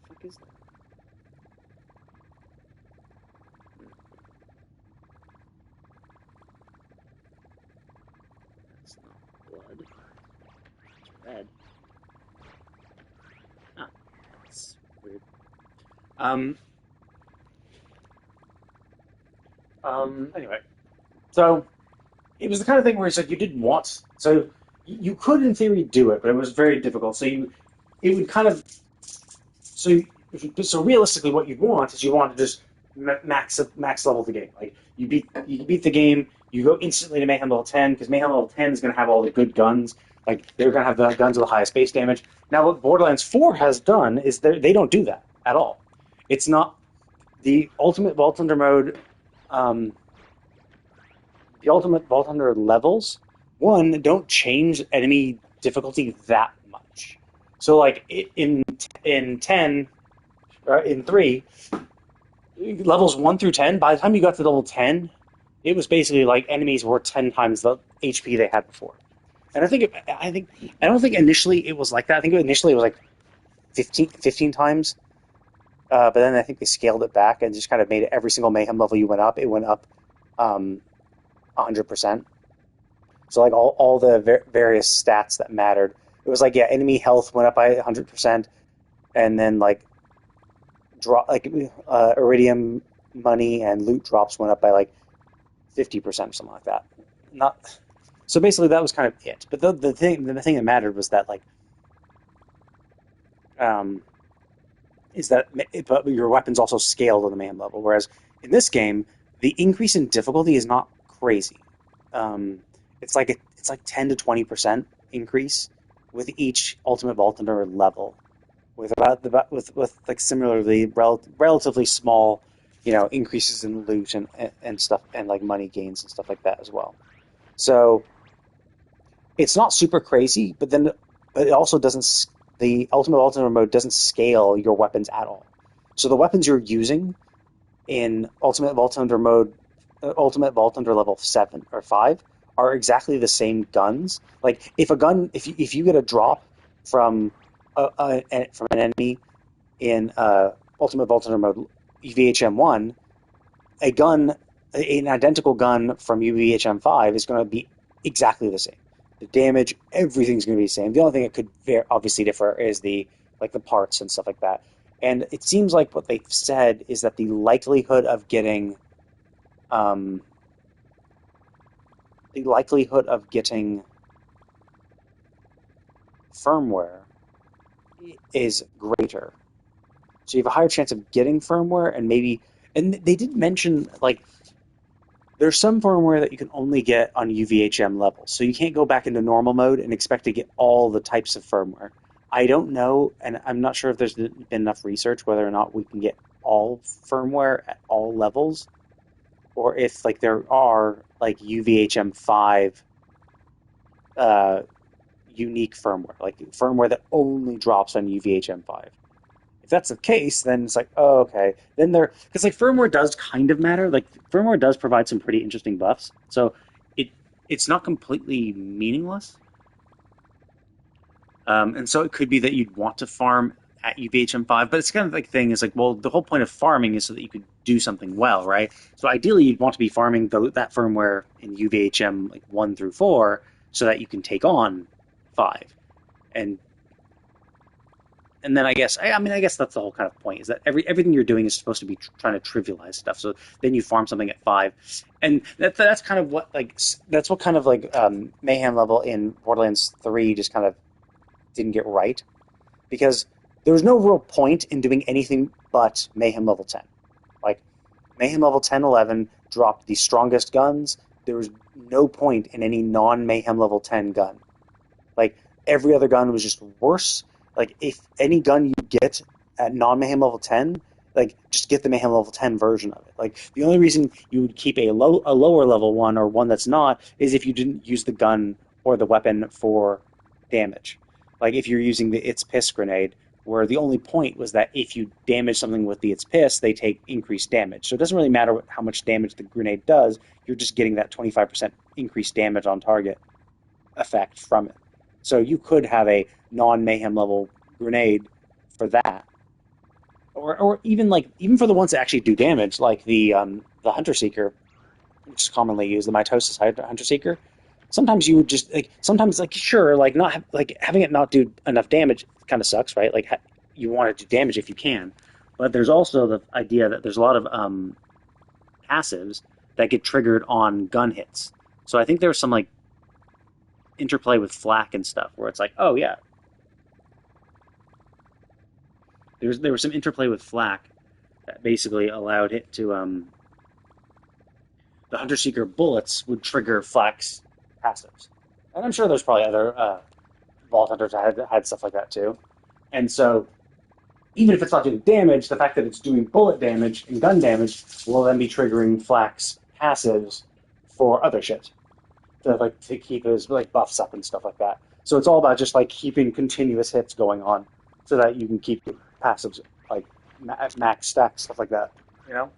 What the fuck is that? blood. It's red. Ah, that's weird. Anyway, so it was the kind of thing where it's like you didn't want. So you could, in theory, do it, but it was very difficult. It would kind of, so, so realistically, what you want is you want to just max level the game. Like you beat the game, you go instantly to Mayhem level 10 because Mayhem level 10 is going to have all the good guns. Like they're going to have the guns with the highest base damage. Now, what Borderlands 4 has done is they don't do that at all. It's not the Ultimate Vault Hunter mode. The Ultimate Vault Hunter levels, one, don't change enemy difficulty that much. So, like in 10, or in 3, levels 1 through 10, by the time you got to level 10, it was basically like enemies were 10 times the HP they had before. And I don't think initially it was like that. I think initially it was like 15 times. But then I think they scaled it back and just kind of made it every single Mayhem level you went up, it went up 100%. So like all the various stats that mattered. It was like, yeah, enemy health went up by 100%, and then like iridium money and loot drops went up by like 50% or something like that. Not so basically that was kind of it. But the thing that mattered was that like but your weapons also scaled on the Mayhem level. Whereas in this game, the increase in difficulty is not crazy. It's like 10 to 20% increase with each Ultimate Vault Hunter level, with like similarly relatively small, increases in loot and stuff, and like money gains and stuff like that as well. So it's not super crazy, but it also doesn't. The Ultimate Vault Hunter mode doesn't scale your weapons at all. So the weapons you're using in Ultimate Vault Hunter mode, Ultimate Vault Hunter level 7 or 5, are exactly the same guns. Like if you get a drop from an enemy in Ultimate Vault Hunter mode UVHM1, an identical gun from UVHM5 is going to be exactly the same. The damage, everything's going to be the same. The only thing that could obviously differ is the parts and stuff like that. And it seems like what they've said is that the likelihood of getting firmware is greater. So you have a higher chance of getting firmware, and they did mention like there's some firmware that you can only get on UVHM levels, so you can't go back into normal mode and expect to get all the types of firmware. I don't know, and I'm not sure if there's been enough research whether or not we can get all firmware at all levels, or if like there are like UVHM5 unique firmware, like firmware that only drops on UVHM5. If that's the case, then it's like, oh, okay. Then because like firmware does kind of matter. Like firmware does provide some pretty interesting buffs, so it's not completely meaningless. And so it could be that you'd want to farm at UVHM5, but it's kind of like thing is like, well, the whole point of farming is so that you could do something well, right? So ideally, you'd want to be farming that firmware in UVHM like 1 through 4, so that you can take on 5, and then I guess that's the whole kind of point, is that everything you're doing is supposed to be trying to trivialize stuff. So then you farm something at 5, and that's kind of what Mayhem level in Borderlands 3 just kind of didn't get right, because there was no real point in doing anything but Mayhem level 10. Like Mayhem level 10, 11 dropped the strongest guns. There was no point in any non-Mayhem level 10 gun. Like every other gun was just worse. Like, if any gun you get at non-Mayhem level 10, like, just get the Mayhem level 10 version of it. Like, the only reason you would keep a lower level one, or one that's not, is if you didn't use the gun or the weapon for damage. Like, if you're using the It's Piss grenade, where the only point was that if you damage something with the It's Piss, they take increased damage. So it doesn't really matter how much damage the grenade does, you're just getting that 25% increased damage on target effect from it. So you could have a non-Mayhem level grenade for that, or even for the ones that actually do damage, like the Hunter Seeker, which is commonly used, the Mitosis Hunter Seeker. sometimes you would just like sometimes like sure like not like having it not do enough damage kind of sucks, right? Like you want to do damage if you can, but there's also the idea that there's a lot of passives that get triggered on gun hits. So I think there's some like interplay with flak and stuff where it's like, oh yeah, there was some interplay with flak that basically allowed it to the Hunter Seeker bullets would trigger flak's passives, and I'm sure there's probably other Vault Hunters that had stuff like that too. And so even if it's not doing damage, the fact that it's doing bullet damage and gun damage will then be triggering flak's passives for other shit to keep his like buffs up and stuff like that. So it's all about just like keeping continuous hits going on so that you can keep passives like max stacks, stuff like that, you know?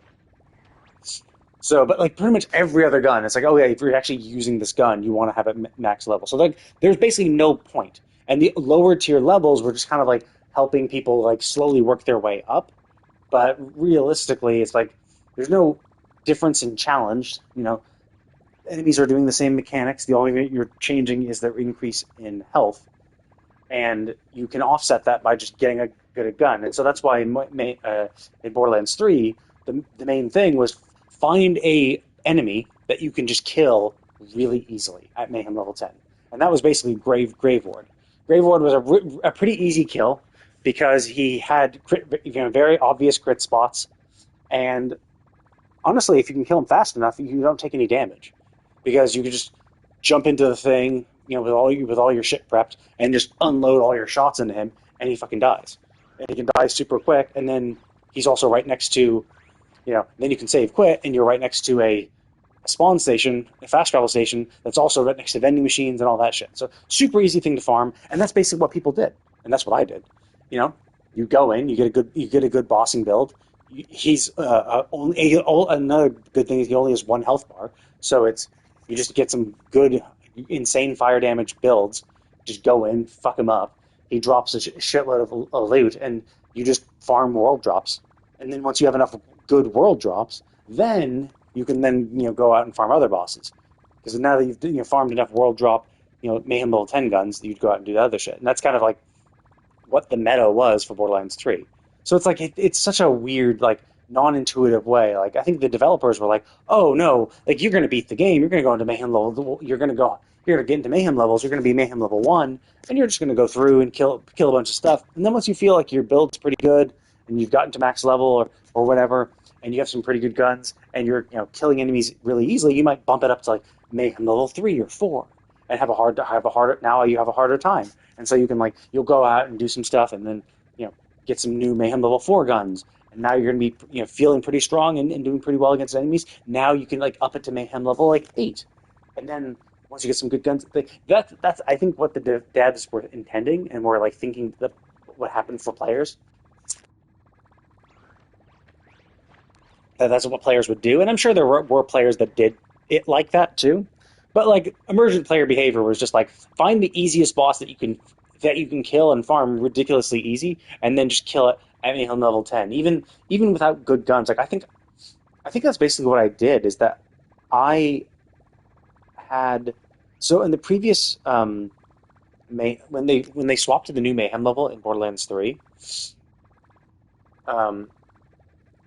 So, but like pretty much every other gun, it's like, oh yeah, if you're actually using this gun, you want to have it max level. So like, there's basically no point. And the lower tier levels were just kind of like helping people like slowly work their way up. But realistically, it's like there's no difference in challenge. You know, enemies are doing the same mechanics. The only thing you're changing is their increase in health, and you can offset that by just getting a good gun. And so that's why in Borderlands 3, the main thing was find a enemy that you can just kill really easily at Mayhem level 10. And that was basically Grave Ward. Grave Ward was a pretty easy kill because he had very obvious crit spots. And honestly, if you can kill him fast enough, you don't take any damage. Because you can just jump into the thing, with all your shit prepped, and just unload all your shots into him, and he fucking dies. And he can die super quick, and then he's also right next to, then you can save quit, and you're right next to a spawn station, a fast travel station, that's also right next to vending machines and all that shit. So super easy thing to farm, and that's basically what people did, and that's what I did. You go in, you get a good bossing build. He's another good thing is he only has one health bar, so you just get some good, insane fire damage builds. Just go in, fuck him up. He drops a shitload of loot, and you just farm world drops. And then once you have enough good world drops, then you can go out and farm other bosses. Because now that you've farmed enough world drop, Mayhem level 10 guns, you'd go out and do the other shit. And that's kind of like what the meta was for Borderlands 3. So it's like it's such a weird, like, non-intuitive way. Like, I think the developers were like, oh no, like, you're going to beat the game, you're going to go into Mayhem level, you're going to get into Mayhem levels, you're going to be Mayhem level 1, and you're just going to go through and kill a bunch of stuff. And then once you feel like your build's pretty good, and you've gotten to max level or whatever, and you have some pretty good guns, and you're killing enemies really easily, you might bump it up to like Mayhem level 3 or 4, and you have a harder time. And so you can you'll go out and do some stuff, and then get some new Mayhem level 4 guns, and now you're going to be feeling pretty strong and doing pretty well against enemies. Now you can up it to Mayhem level 8, and then once you get some good guns, that's I think what the devs were intending, and were thinking that what happened for players. That's what players would do, and I'm sure there were players that did it like that too. But emergent player behavior was just find the easiest boss that you can kill and farm ridiculously easy, and then just kill it at Mayhem level 10, even without good guns. I think that's basically what I did. Is that I had in the previous when they swapped to the new Mayhem level in Borderlands 3.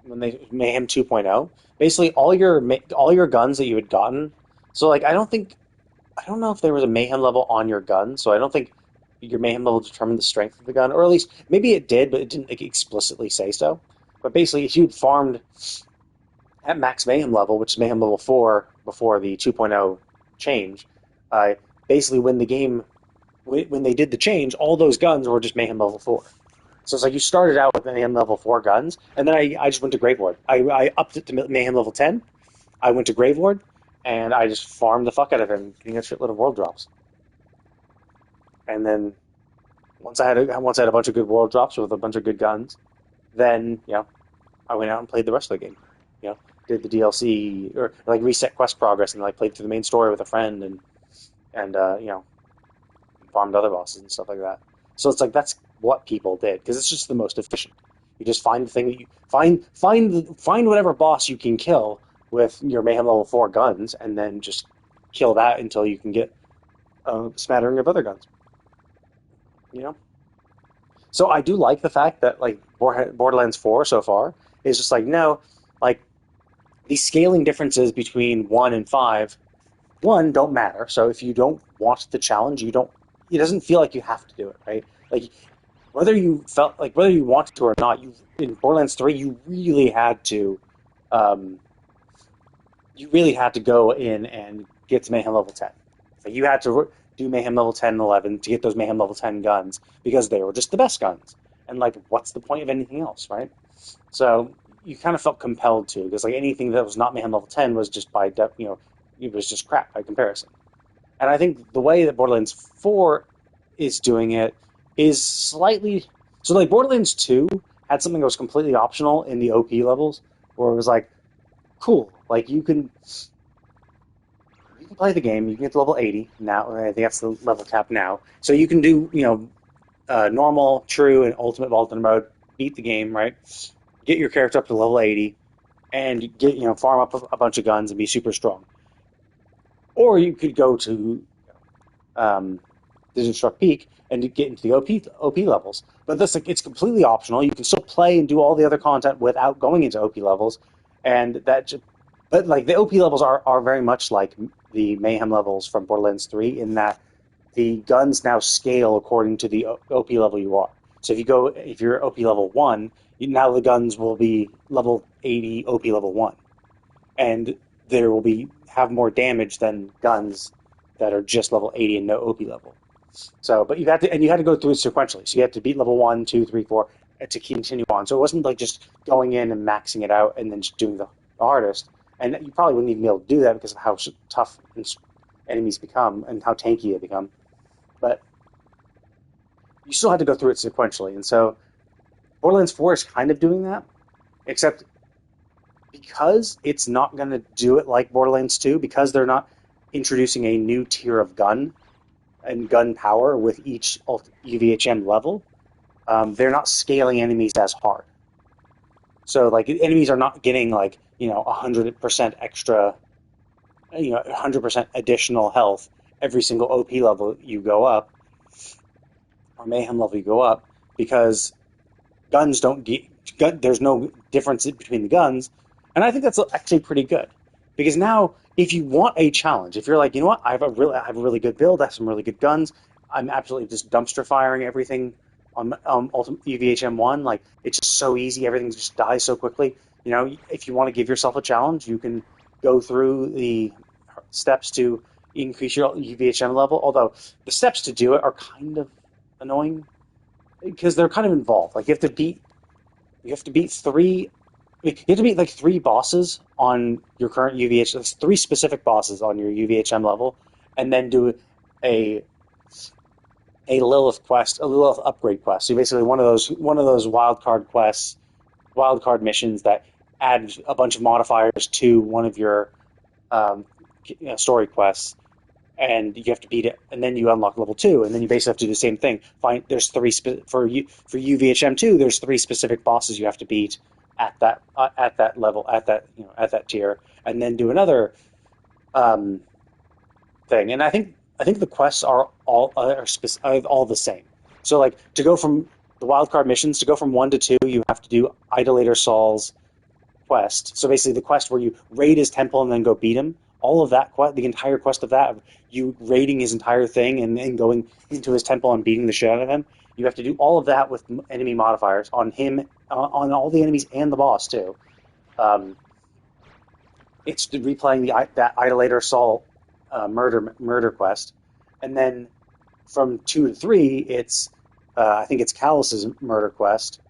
When they Mayhem 2.0, basically all your guns that you had gotten. So I don't know if there was a Mayhem level on your gun. So I don't think your Mayhem level determined the strength of the gun, or at least maybe it did, but it didn't explicitly say so. But basically, if you'd farmed at max Mayhem level, which is Mayhem level 4 before the 2.0 change, basically when they did the change, all those guns were just Mayhem level 4. So it's you started out with Mayhem level 4 guns, and then I just went to Grave Ward. I upped it to Mayhem level 10. I went to Grave Ward, and I just farmed the fuck out of him, getting a shitload of world drops. And then once I had a bunch of good world drops with a bunch of good guns, then I went out and played the rest of the game. Did the DLC or reset quest progress, and played through the main story with a friend, and farmed other bosses and stuff like that. So it's that's what people did, because it's just the most efficient. You just find the thing that you find whatever boss you can kill with your Mayhem level 4 guns, and then just kill that until you can get a smattering of other guns. You know, so I do like the fact that like Borderlands 4 so far is just like no, like these scaling differences between 1 and 5, 1 don't matter. So if you don't want the challenge, you don't. It doesn't feel like you have to do it, right? Like whether you wanted to or not, you in Borderlands 3 um, you really had to go in and get to Mayhem level 10. So you had to do Mayhem level 10 and 11 to get those Mayhem level 10 guns because they were just the best guns. And like, what's the point of anything else, right? So you kind of felt compelled to because like anything that was not Mayhem level 10 was just it was just crap by comparison. And I think the way that Borderlands 4 is doing it is slightly so like Borderlands 2 had something that was completely optional in the OP levels where it was like cool, like you can play the game. You can get to level 80 now. I think that's the level cap now. So you can do, normal, true, and ultimate vault mode. Beat the game, right? Get your character up to level 80, and get farm up a bunch of guns and be super strong. Or you could go to Destruct Peak and get into the OP levels. But this it's completely optional. You can still play and do all the other content without going into OP levels, and but like the OP levels are very much like the Mayhem levels from Borderlands 3 in that the guns now scale according to the OP level you are. So if you're OP level 1, now the guns will be level 80 OP level 1. And there will have more damage than guns that are just level 80 and no OP level. So, but you had to go through it sequentially. So you had to beat level 1, 2, 3, 4 to continue on. So it wasn't like just going in and maxing it out and then just doing the hardest. And you probably wouldn't even be able to do that because of how tough enemies become and how tanky they become. But you still had to go through it sequentially. And so Borderlands 4 is kind of doing that, except because it's not going to do it like Borderlands 2, because they're not introducing a new tier of gun and gun power with each UVHM level, they're not scaling enemies as hard. So, like, enemies are not getting, 100% extra, 100% additional health every single OP level you go up, or Mayhem level you go up, because guns don't get... There's no difference between the guns, and I think that's actually pretty good. Because now, if you want a challenge, if you're like, you know what, I have a really good build, I have some really good guns, I'm absolutely just dumpster firing everything on Ultimate UVHM 1, like, it's just so easy, everything just dies so quickly. If you want to give yourself a challenge, you can go through the steps to increase your UVHM level, although the steps to do it are kind of annoying, because they're kind of involved. Like, you have to beat like 3 bosses on your current UVH. There's 3 specific bosses on your UVHM level, and then do a Lilith quest, a Lilith upgrade quest. So basically one of those wildcard missions that add a bunch of modifiers to one of your story quests, and you have to beat it, and then you unlock level 2, and then you basically have to do the same thing. There's 3 for UVHM 2. There's 3 specific bosses you have to beat at that level, at that tier, and then do another thing. And I think the quests are all the same. So, like, to go from the wildcard missions, to go from 1 to 2, you have to do Idolator Saul's quest. So basically the quest where you raid his temple and then go beat him, all of that the entire quest of that, you raiding his entire thing and then going into his temple and beating the shit out of him, you have to do all of that with enemy modifiers on him, on all the enemies and the boss too. It's replaying that Idolator Saul murder quest, and then from 2 to 3, it's I think it's Callus's murder quest,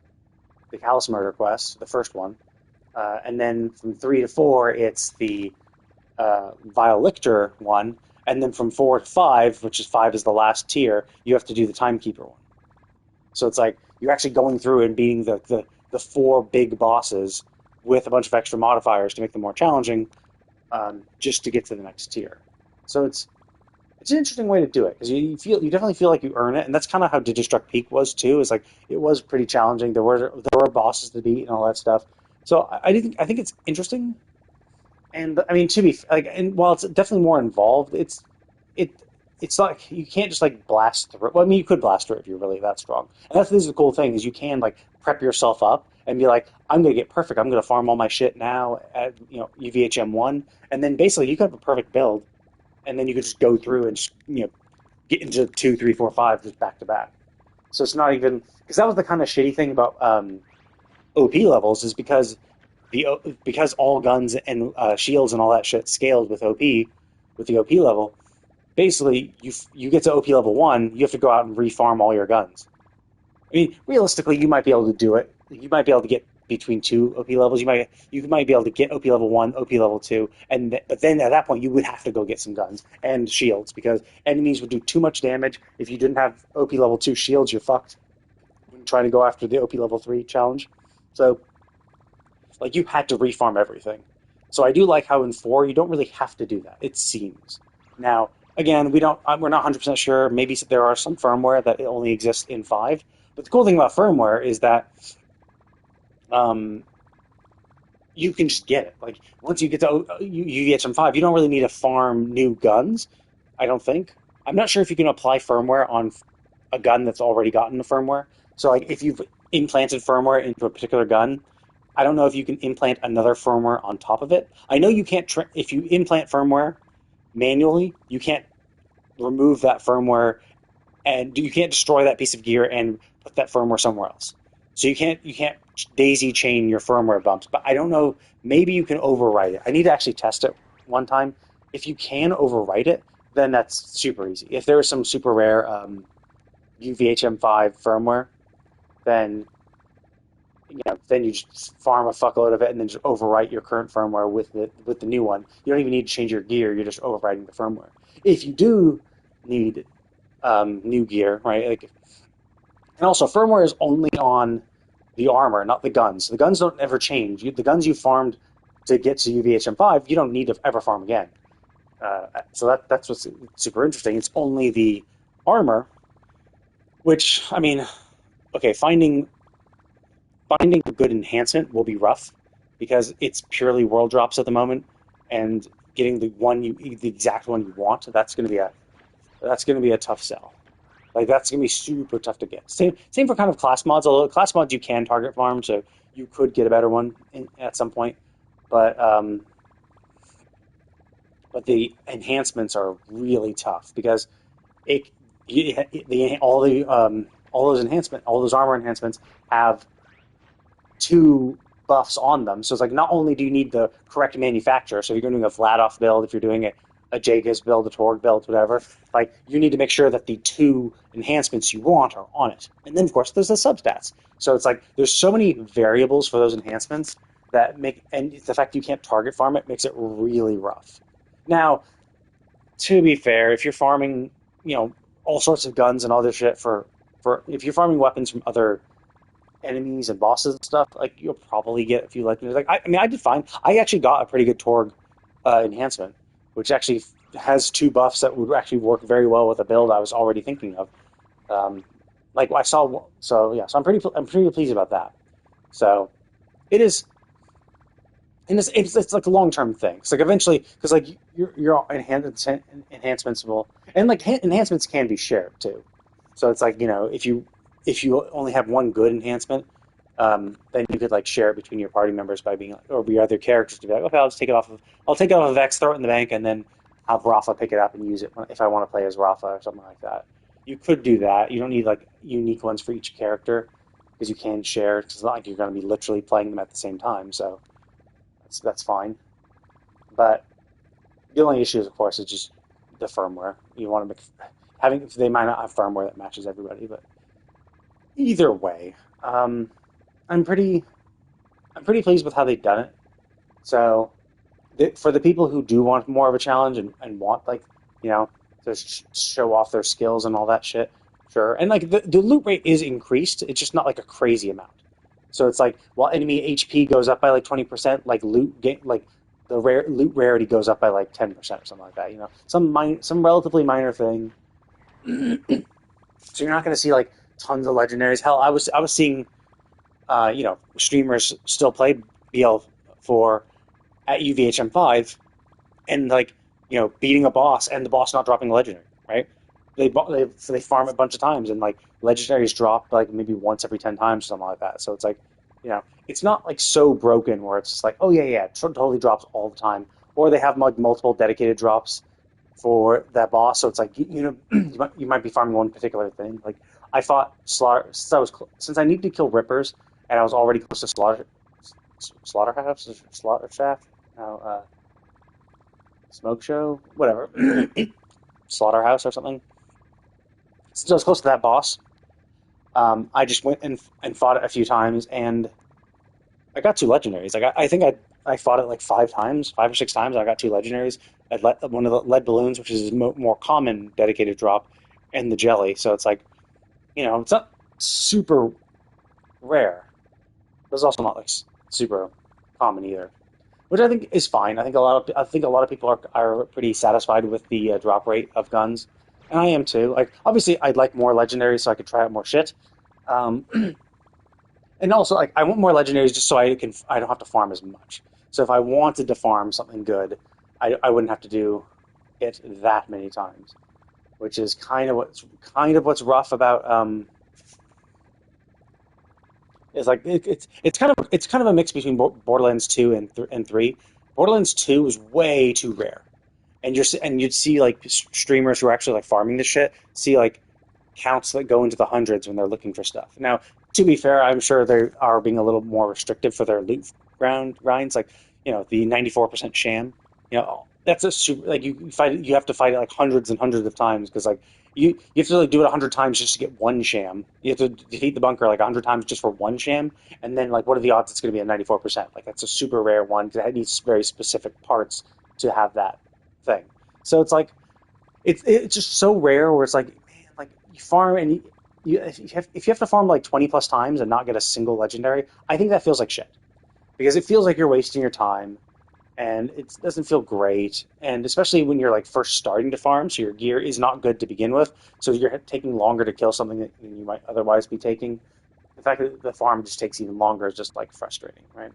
the Callus murder quest, the first one, and then from 3 to 4, it's the Vile Lictor one, and then from 4 to 5, which is 5 is the last tier, you have to do the Timekeeper one. So it's like you're actually going through and beating the 4 big bosses with a bunch of extra modifiers to make them more challenging, just to get to the next tier. So it's an interesting way to do it, because you definitely feel like you earn it, and that's kind of how Digistruct Peak was too. Is like it was pretty challenging. There were bosses to beat and all that stuff. So I think it's interesting, and I mean while it's definitely more involved, it's like you can't just like blast through. Well, I mean, you could blast through it if you're really that strong. And that's this is the cool thing is you can like prep yourself up and be like, I'm gonna get perfect. I'm gonna farm all my shit now at UVHM1, and then basically you could have a perfect build, and then you could just go through and just, get into 2, 3, 4, 5 just back to back. So it's not even because that was the kind of shitty thing about OP levels is because all guns and shields and all that shit scaled with OP with the OP level. Basically, you get to OP level 1, you have to go out and refarm all your guns. I mean, realistically, you might be able to do it. You might be able to get between 2 OP levels. You might be able to get OP level 1, OP level 2, but then at that point you would have to go get some guns and shields because enemies would do too much damage. If you didn't have OP level 2 shields, you're fucked when trying to go after the OP level 3 challenge. So, like, you had to refarm everything. So I do like how in 4 you don't really have to do that. It seems. Now, again, we're not 100% sure. Maybe there are some firmware that it only exists in 5. But the cool thing about firmware is that you can just get it. Like, once you get to UVHM 5, you don't really need to farm new guns, I don't think. I'm not sure if you can apply firmware on a gun that's already gotten the firmware. So, like, if you've implanted firmware into a particular gun, I don't know if you can implant another firmware on top of it. I know you can't, if you implant firmware manually, you can't remove that firmware and you can't destroy that piece of gear and put that firmware somewhere else. So you can't daisy chain your firmware bumps, but I don't know, maybe you can overwrite it. I need to actually test it one time. If you can overwrite it, then that's super easy. If there is some super rare UVHM5 firmware, then you just farm a fuckload of it and then just overwrite your current firmware with the new one. You don't even need to change your gear. You're just overwriting the firmware. If you do need new gear, right? And also, firmware is only on the armor, not the guns. The guns don't ever change. The guns you farmed to get to UVHM5, you don't need to ever farm again. So that's what's super interesting. It's only the armor, which, I mean, okay, finding a good enhancement will be rough because it's purely world drops at the moment, and getting the exact one you want, that's going to be a tough sell. Like, that's going to be super tough to get. Same for kind of class mods, although class mods you can target farm, so you could get a better one at some point. But the enhancements are really tough because all those armor enhancements have 2 buffs on them. So it's like, not only do you need the correct manufacturer, so if you're doing a Vladoff build, if you're doing a Jagex build, a Torg build, whatever, like, you need to make sure that the 2 enhancements you want are on it. And then, of course, there's the substats. So it's like, there's so many variables for those enhancements and the fact you can't target farm it makes it really rough. Now, to be fair, if you're farming, all sorts of guns and all this shit for if you're farming weapons from other enemies and bosses and stuff, like, you'll probably get a few legendaries. Like, I mean, I did fine. I actually got a pretty good Torg enhancement, which actually has 2 buffs that would actually work very well with a build I was already thinking of. So I'm pretty pleased about that. So it is, and it's like a long-term thing. It's like eventually, because like your enhancements will, and like enhancements can be shared too. So it's like, if you only have one good enhancement, then you could like share it between your party members by being like, or your other characters to be like, okay, I'll take it off of Vex, throw it in the bank, and then have Rafa pick it up and use it if I want to play as Rafa or something like that. You could do that. You don't need like unique ones for each character because you can share. It's not like you're going to be literally playing them at the same time, so that's fine. But the only issue, of course, is just the firmware. You want to they might not have firmware that matches everybody, but either way, I'm pretty pleased with how they've done it. So, for the people who do want more of a challenge and want, like, to show off their skills and all that shit, sure. And like the loot rate is increased. It's just not like a crazy amount. So it's like, while enemy HP goes up by like 20%, like the loot rarity goes up by like 10% or something like that. Some relatively minor thing. So you're not going to see like tons of legendaries. Hell, I was seeing, streamers still play BL4 at UVHM5, and like, beating a boss and the boss not dropping a legendary, right? So they farm it a bunch of times, and like legendaries drop like maybe once every 10 times or something like that. So it's like, it's not like so broken where it's just like, oh yeah, it totally drops all the time, or they have like multiple dedicated drops for that boss. So it's like you might be farming one particular thing. Like I fought Slaughter since I needed to kill Rippers, and I was already close to Slaughterhouse, Slaughter Shaft, no, Smoke Show, whatever, Slaughterhouse or something. Since I was close to that boss, I just went and fought it a few times, and I got two legendaries. Like I think I fought it like 5 times, 5 or 6 times. I got two legendaries. One of the lead balloons, which is a more common dedicated drop, and the jelly. So it's like, it's not super rare, but it's also not like super common either, which I think is fine. I think a lot of people are pretty satisfied with the drop rate of guns, and I am too. Like obviously, I'd like more legendaries so I could try out more shit. Um, And also, like, I want more legendaries just so I don't have to farm as much. So if I wanted to farm something good, I wouldn't have to do it that many times, which is kind of what's rough about. It's like it's kind of a mix between Borderlands 2 and 3. Borderlands 2 is way too rare, and you'd see like streamers who are actually like farming this shit see like counts that go into the hundreds when they're looking for stuff. Now, to be fair, I'm sure they are being a little more restrictive for their loot grinds, like the 94% sham. That's a super like you have to fight it like hundreds and hundreds of times because like you have to like do it 100 times just to get one sham. You have to defeat the bunker like 100 times just for one sham, and then like what are the odds it's going to be at 94%? Like that's a super rare one because it needs very specific parts to have that thing. So it's like it's just so rare where it's like, man, like you farm and if you have to farm like 20 plus times and not get a single legendary, I think that feels like shit because it feels like you're wasting your time and it doesn't feel great. And especially when you're like first starting to farm, so your gear is not good to begin with, so you're taking longer to kill something than you might otherwise be taking. The fact that the farm just takes even longer is just like frustrating, right?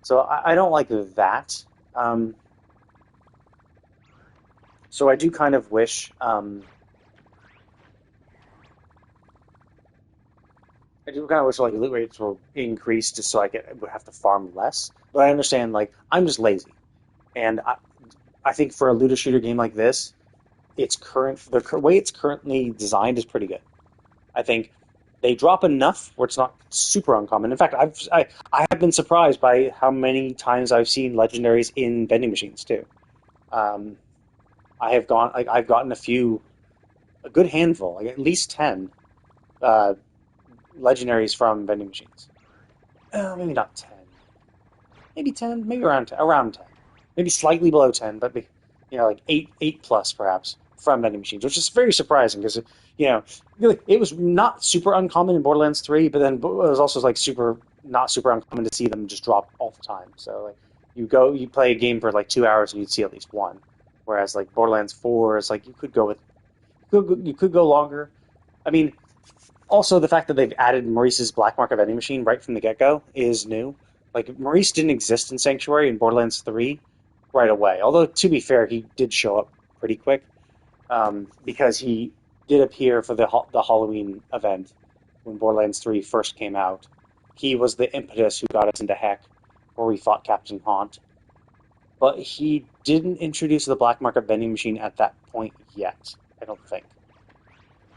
So I don't like that. So I do kind of wish. I do kind of wish like loot rates were increased just so would have to farm less. But I understand like I'm just lazy, and I think for a looter shooter game like this, the way it's currently designed is pretty good. I think they drop enough where it's not super uncommon. In fact, I have been surprised by how many times I've seen legendaries in vending machines too. Um, I've gotten a good handful, like at least 10 uh, legendaries from vending machines. Maybe not 10. Maybe 10. Maybe around 10. Maybe slightly below 10, but like 8 plus perhaps from vending machines, which is very surprising because really, it was not super uncommon in Borderlands 3, but then it was also like not super uncommon to see them just drop all the time. So like you play a game for like 2 hours and you'd see at least one, whereas like Borderlands 4 is like you could go longer. I mean, also, the fact that they've added Maurice's Black Market vending machine right from the get-go is new. Like, Maurice didn't exist in Sanctuary in Borderlands 3 right away. Although, to be fair, he did show up pretty quick because he did appear for the Halloween event when Borderlands 3 first came out. He was the impetus who got us into Heck, where we fought Captain Haunt. But he didn't introduce the Black Market vending machine at that point yet, I don't think.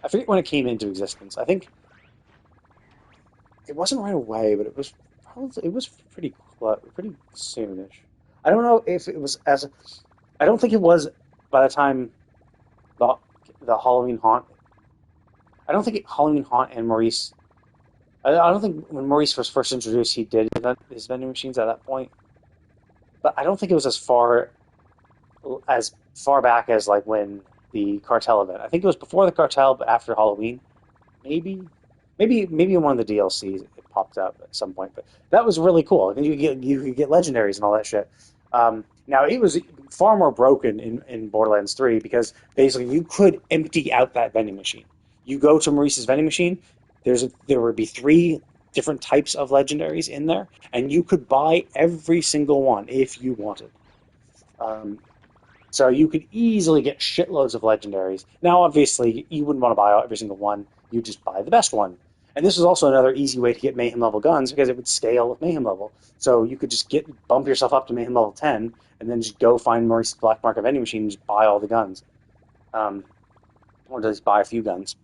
I forget when it came into existence. I think it wasn't right away, but it was pretty soonish. I don't know if it was I don't think it was by the time the Halloween Haunt. I don't think Halloween Haunt and Maurice. I don't think when Maurice was first introduced, he did his vending machines at that point. But I don't think it was as far back as like when the Cartel event. I think it was before the Cartel, but after Halloween. Maybe in one of the DLCs it popped up at some point. But that was really cool. I think you could get legendaries and all that shit. Now it was far more broken in Borderlands 3 because basically you could empty out that vending machine. You go to Maurice's vending machine. There would be 3 different types of legendaries in there, and you could buy every single one if you wanted. So you could easily get shitloads of legendaries. Now, obviously, you wouldn't want to buy every single one. You just buy the best one. And this is also another easy way to get Mayhem level guns because it would scale with Mayhem level. So you could just bump yourself up to Mayhem level 10 and then just go find Maurice's Black Mark of Vending Machine and just buy all the guns. Or just buy a few guns.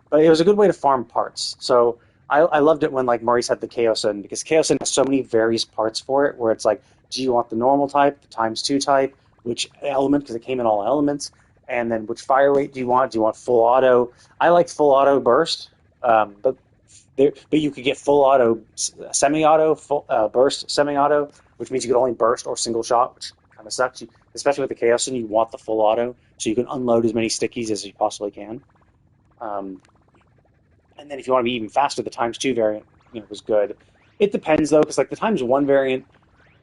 But it was a good way to farm parts. So I loved it when like Maurice had the Chaosin, because Chaosin has so many various parts for it, where it's like, do you want the normal type, the ×2 type, which element, because it came in all elements, and then which fire rate do you want? Do you want full auto? I like full auto burst, but you could get full auto, semi-auto, full burst, semi-auto, which means you could only burst or single shot, which kind of sucks. Especially with the Chaosin, you want the full auto, so you can unload as many stickies as you possibly can. And then if you want to be even faster, the ×2 variant was good. It depends, though, because like the ×1 variant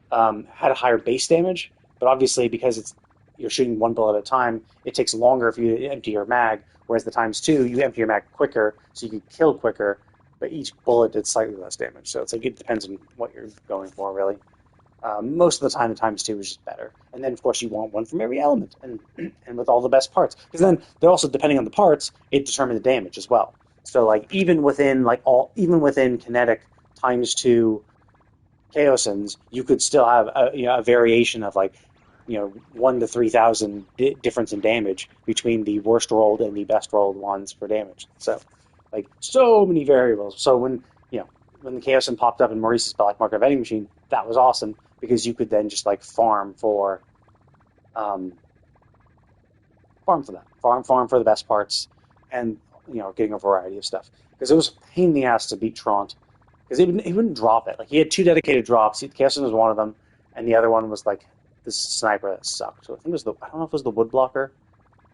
had a higher base damage, but obviously because you're shooting one bullet at a time, it takes longer if you empty your mag, whereas the ×2, you empty your mag quicker, so you can kill quicker, but each bullet did slightly less damage. So it's like it depends on what you're going for, really. Most of the time, the ×2 is just better. And then, of course, you want one from every element, and with all the best parts. Because then, they're also, depending on the parts, it determines the damage as well. So, like, even within kinetic ×2 Chaosins, you could still have a variation of, like, 1 to 3,000 difference in damage between the worst rolled and the best rolled ones for damage. So, like, so many variables. So when the Chaosin popped up in Maurice's Black Market Vending Machine, that was awesome, because you could then just, like, farm for that. Farm for the best parts, and, getting a variety of stuff. Because it was a pain in the ass to beat Trant, because he wouldn't drop it. Like, he had 2 dedicated drops. The Chaosin was one of them, and the other one was, like, this sniper that sucked. So I think it was I don't know if it was the wood blocker,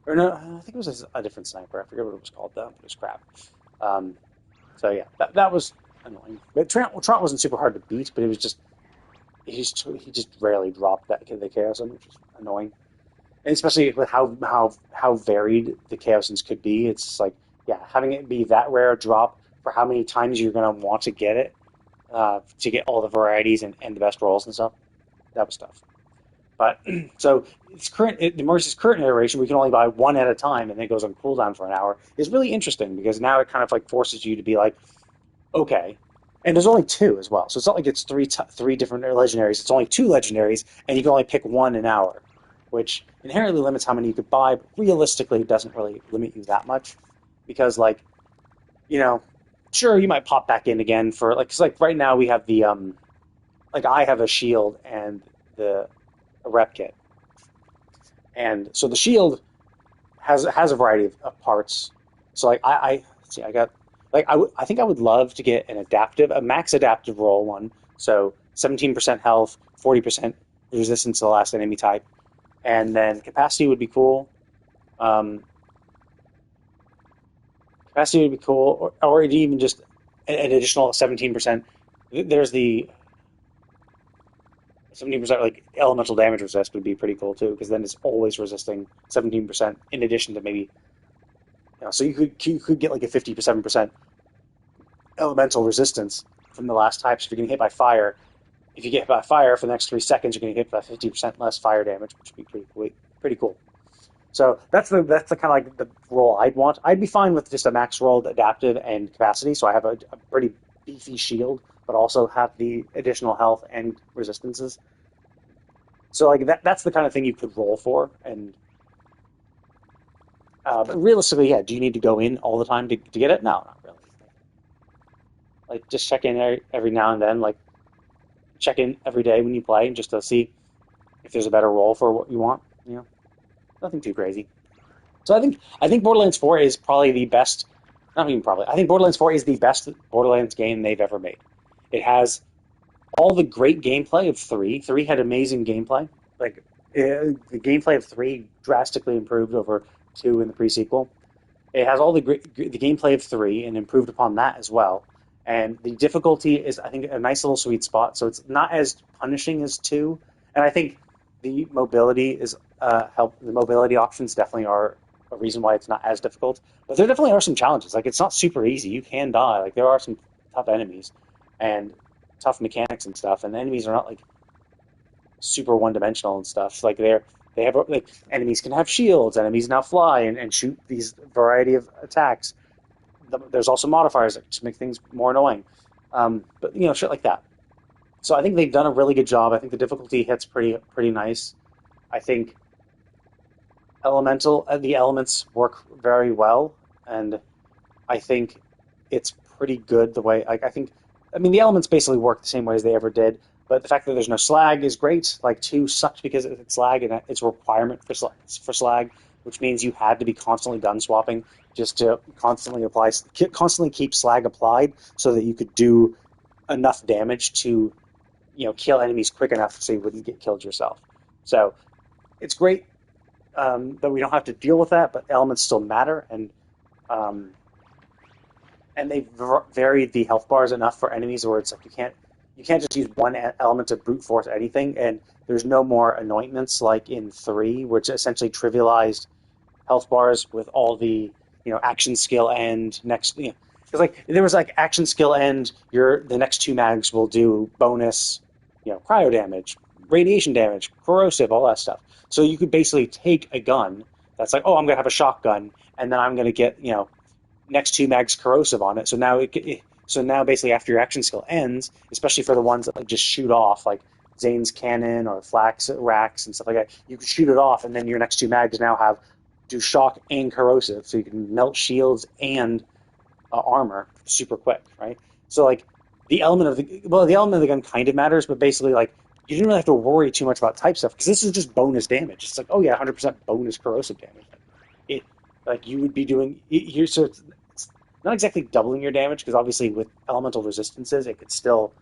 or no, I think it was a different sniper. I forget what it was called though. It was crap. So yeah, that was annoying. But Trant wasn't super hard to beat, but it was just he just rarely dropped the Chaosin, which was annoying. And especially with how varied the Chaosins could be, it's just like, yeah, having it be that rare a drop for how many times you're gonna want to get it, to get all the varieties and the best rolls and stuff. That was tough. But so the Maurice's current iteration, we can only buy one at a time, and then it goes on cooldown for an hour. Is really interesting, because now it kind of like forces you to be like, okay, and there's only 2 as well, so it's not like it's three different legendaries. It's only 2 legendaries, and you can only pick 1 an hour, which inherently limits how many you could buy. But realistically, it doesn't really limit you that much, because like, sure, you might pop back in again for like, because like right now we have the like I have a shield and a rep kit, and so the shield has a variety of parts. So like I got like I think I would love to get a max adaptive roll one. So 17% health, 40% resistance to the last enemy type, and then capacity would be cool. Capacity would be cool, or even just an additional 17%. There's the 17% like elemental damage resist would be pretty cool too, because then it's always resisting 17% in addition to maybe, so you could get like a 57% elemental resistance from the last type. So if you're getting hit by fire, if you get hit by fire for the next 3 seconds, you're going to get hit by 50% less fire damage, which would be pretty cool. So that's the kind of like the roll I'd want. I'd be fine with just a max rolled adaptive and capacity, so I have a pretty beefy shield, but also have the additional health and resistances. So like that's the kind of thing you could roll for. And but realistically, yeah, do you need to go in all the time to get it? No, not really. Like, just check in every now and then. Like, check in every day when you play, just to see if there's a better roll for what you want. Nothing too crazy. So I think Borderlands 4 is probably the best. Not even probably. I think Borderlands 4 is the best Borderlands game they've ever made. It has all the great gameplay of 3. 3 had amazing gameplay. Like, the gameplay of 3 drastically improved over 2 in the pre-sequel. It has all the gameplay of 3 and improved upon that as well. And the difficulty is, I think, a nice little sweet spot. So it's not as punishing as 2. And I think the mobility is the mobility options definitely are a reason why it's not as difficult. But there definitely are some challenges. Like, it's not super easy. You can die. Like, there are some tough enemies and tough mechanics and stuff. And the enemies are not like super one-dimensional and stuff. Like, they're They have like enemies can have shields, enemies now fly and shoot these variety of attacks. There's also modifiers that just make things more annoying, but shit like that. So I think they've done a really good job. I think the difficulty hits pretty nice. I think the elements work very well, and I think it's pretty good the way. The elements basically work the same way as they ever did. But the fact that there's no slag is great. Like 2 sucked because it's slag and it's a requirement for slag, which means you had to be constantly gun swapping just to constantly keep slag applied so that you could do enough damage to kill enemies quick enough so you wouldn't get killed yourself. So it's great that we don't have to deal with that, but elements still matter, and they've varied the health bars enough for enemies where it's like you can't just use one element to brute force anything, and there's no more anointments like in 3, which essentially trivialized health bars with all the action skill end next. Because there was action skill end, the next 2 mags will do bonus, cryo damage, radiation damage, corrosive, all that stuff. So you could basically take a gun that's like, oh, I'm gonna have a shotgun, and then I'm gonna get next 2 mags corrosive on it. So now basically after your action skill ends, especially for the ones that just shoot off, like Zane's cannon or Flax racks and stuff like that, you can shoot it off, and then your next 2 mags now do shock and corrosive, so you can melt shields and armor super quick, right? So the element of the gun kind of matters, but basically you didn't really have to worry too much about type stuff because this is just bonus damage. It's 100% bonus corrosive damage. You would be doing here, so it's not exactly doubling your damage because obviously with elemental resistances, it could still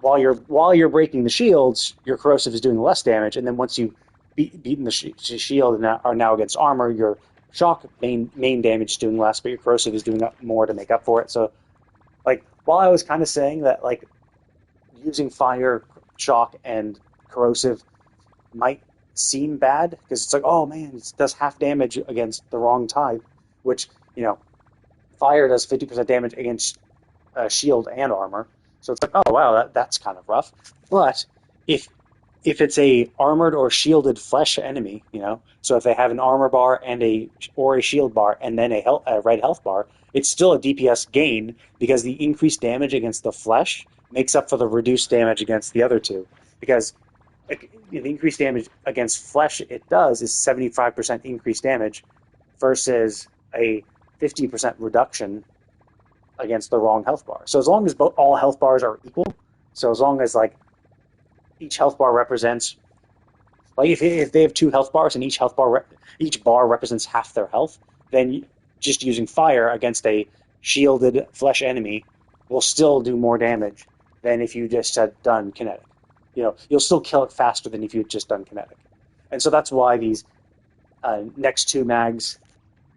while you're breaking the shields, your corrosive is doing less damage, and then once you beaten the shield and are now against armor, your shock main damage is doing less, but your corrosive is doing more to make up for it. So while I was kind of saying that using fire, shock, and corrosive might seem bad because it's oh man, it does half damage against the wrong type, which fire does 50% damage against shield and armor. So it's oh wow, that's kind of rough. But if it's a armored or shielded flesh enemy, so if they have an armor bar or a shield bar and then a red health bar, it's still a DPS gain because the increased damage against the flesh makes up for the reduced damage against the other 2. Because the increased damage against flesh it does is 75% increased damage versus a 50% reduction against the wrong health bar. So as long as all health bars are equal, so as long as each health bar represents if they have 2 health bars and each bar represents half their health, then just using fire against a shielded flesh enemy will still do more damage than if you just had done kinetic. You'll still kill it faster than if you had just done kinetic. And so that's why these next 2 mags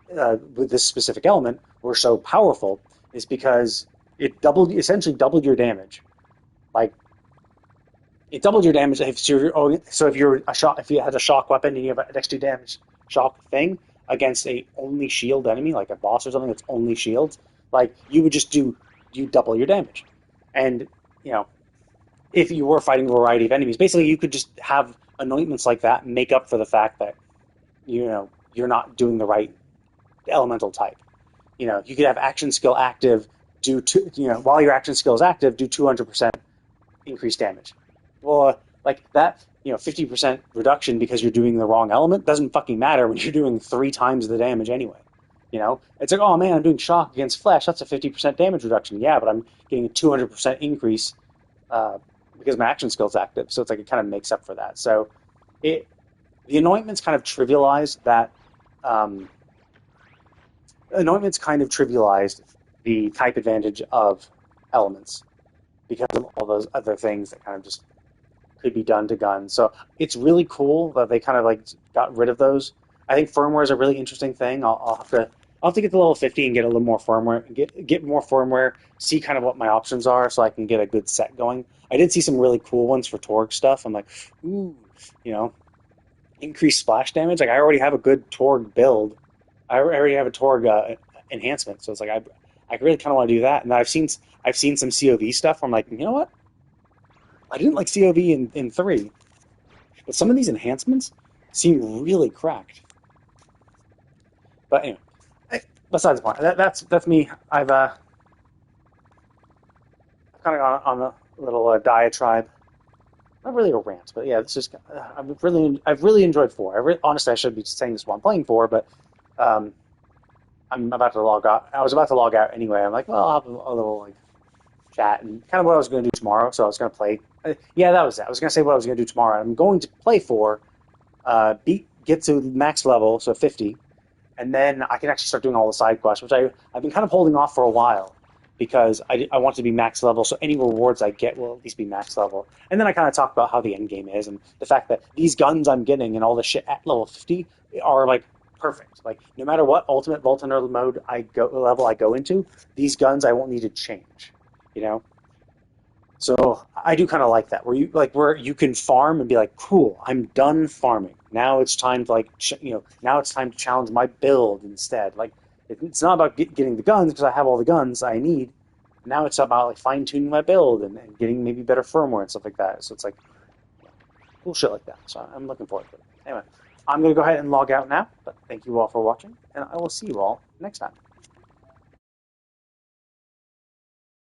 with this specific element were so powerful, is because it essentially doubled your damage. It doubled your damage. So if you had a shock weapon and you have an next 2 damage shock thing against a only shield enemy, like a boss or something that's only shields, you would just you double your damage. And if you were fighting a variety of enemies, basically you could just have anointments like that and make up for the fact that you're not doing the right elemental type. You could have action skill active while your action skill is active, do 200% increased damage. Well, that 50% reduction because you're doing the wrong element doesn't fucking matter when you're doing 3 times the damage anyway. It's oh man, I'm doing shock against flesh. That's a 50% damage reduction. Yeah, but I'm getting a 200% increase because my action skill is active. So it's it kind of makes up for that. So the anointments kind of trivialized that. Anointments kind of trivialized the type advantage of elements because of all those other things that kind of just could be done to guns. So it's really cool that they kind of got rid of those. I think firmware is a really interesting thing. I'll have to get to level 50 and get a little more firmware, get more firmware, see kind of what my options are so I can get a good set going. I did see some really cool ones for Torg stuff. I'm like, ooh, increased splash damage. I already have a good Torg build. I already have a Torg enhancement, so it's I really kind of want to do that. And I've seen some COV stuff. I'm like, you know what? I didn't like COV in 3, But some of these enhancements seem really cracked. But anyway, besides the point, that's me. I've kind of gone on a little diatribe. Not really a rant, but yeah, this is. I've really enjoyed 4. Honestly, I should be saying this while I'm playing 4, but I'm about to log out. I was about to log out anyway. I'm like, well, I'll have a little like chat and kind of what I was going to do tomorrow. So I was going to play. Yeah, that was it. I was going to say what I was going to do tomorrow. I'm going to play 4, get to max level, so 50, and then I can actually start doing all the side quests, which I've been kind of holding off for a while because I want to be max level, so any rewards I get will at least be max level. And then I kind of talk about how the end game is and the fact that these guns I'm getting and all the shit at level 50 are like perfect. Like no matter what ultimate Voltaner mode level I go into, these guns I won't need to change. You know. So I do kind of like that, where you can farm and be like, cool, I'm done farming. Now it's time to now it's time to challenge my build instead. Like it's not about getting the guns because I have all the guns I need. Now it's about like fine tuning my build and getting maybe better firmware and stuff like that. So it's like cool shit like that. So I'm looking forward to it. Anyway, I'm gonna go ahead and log out now. But thank you all for watching, and I will see you all next time.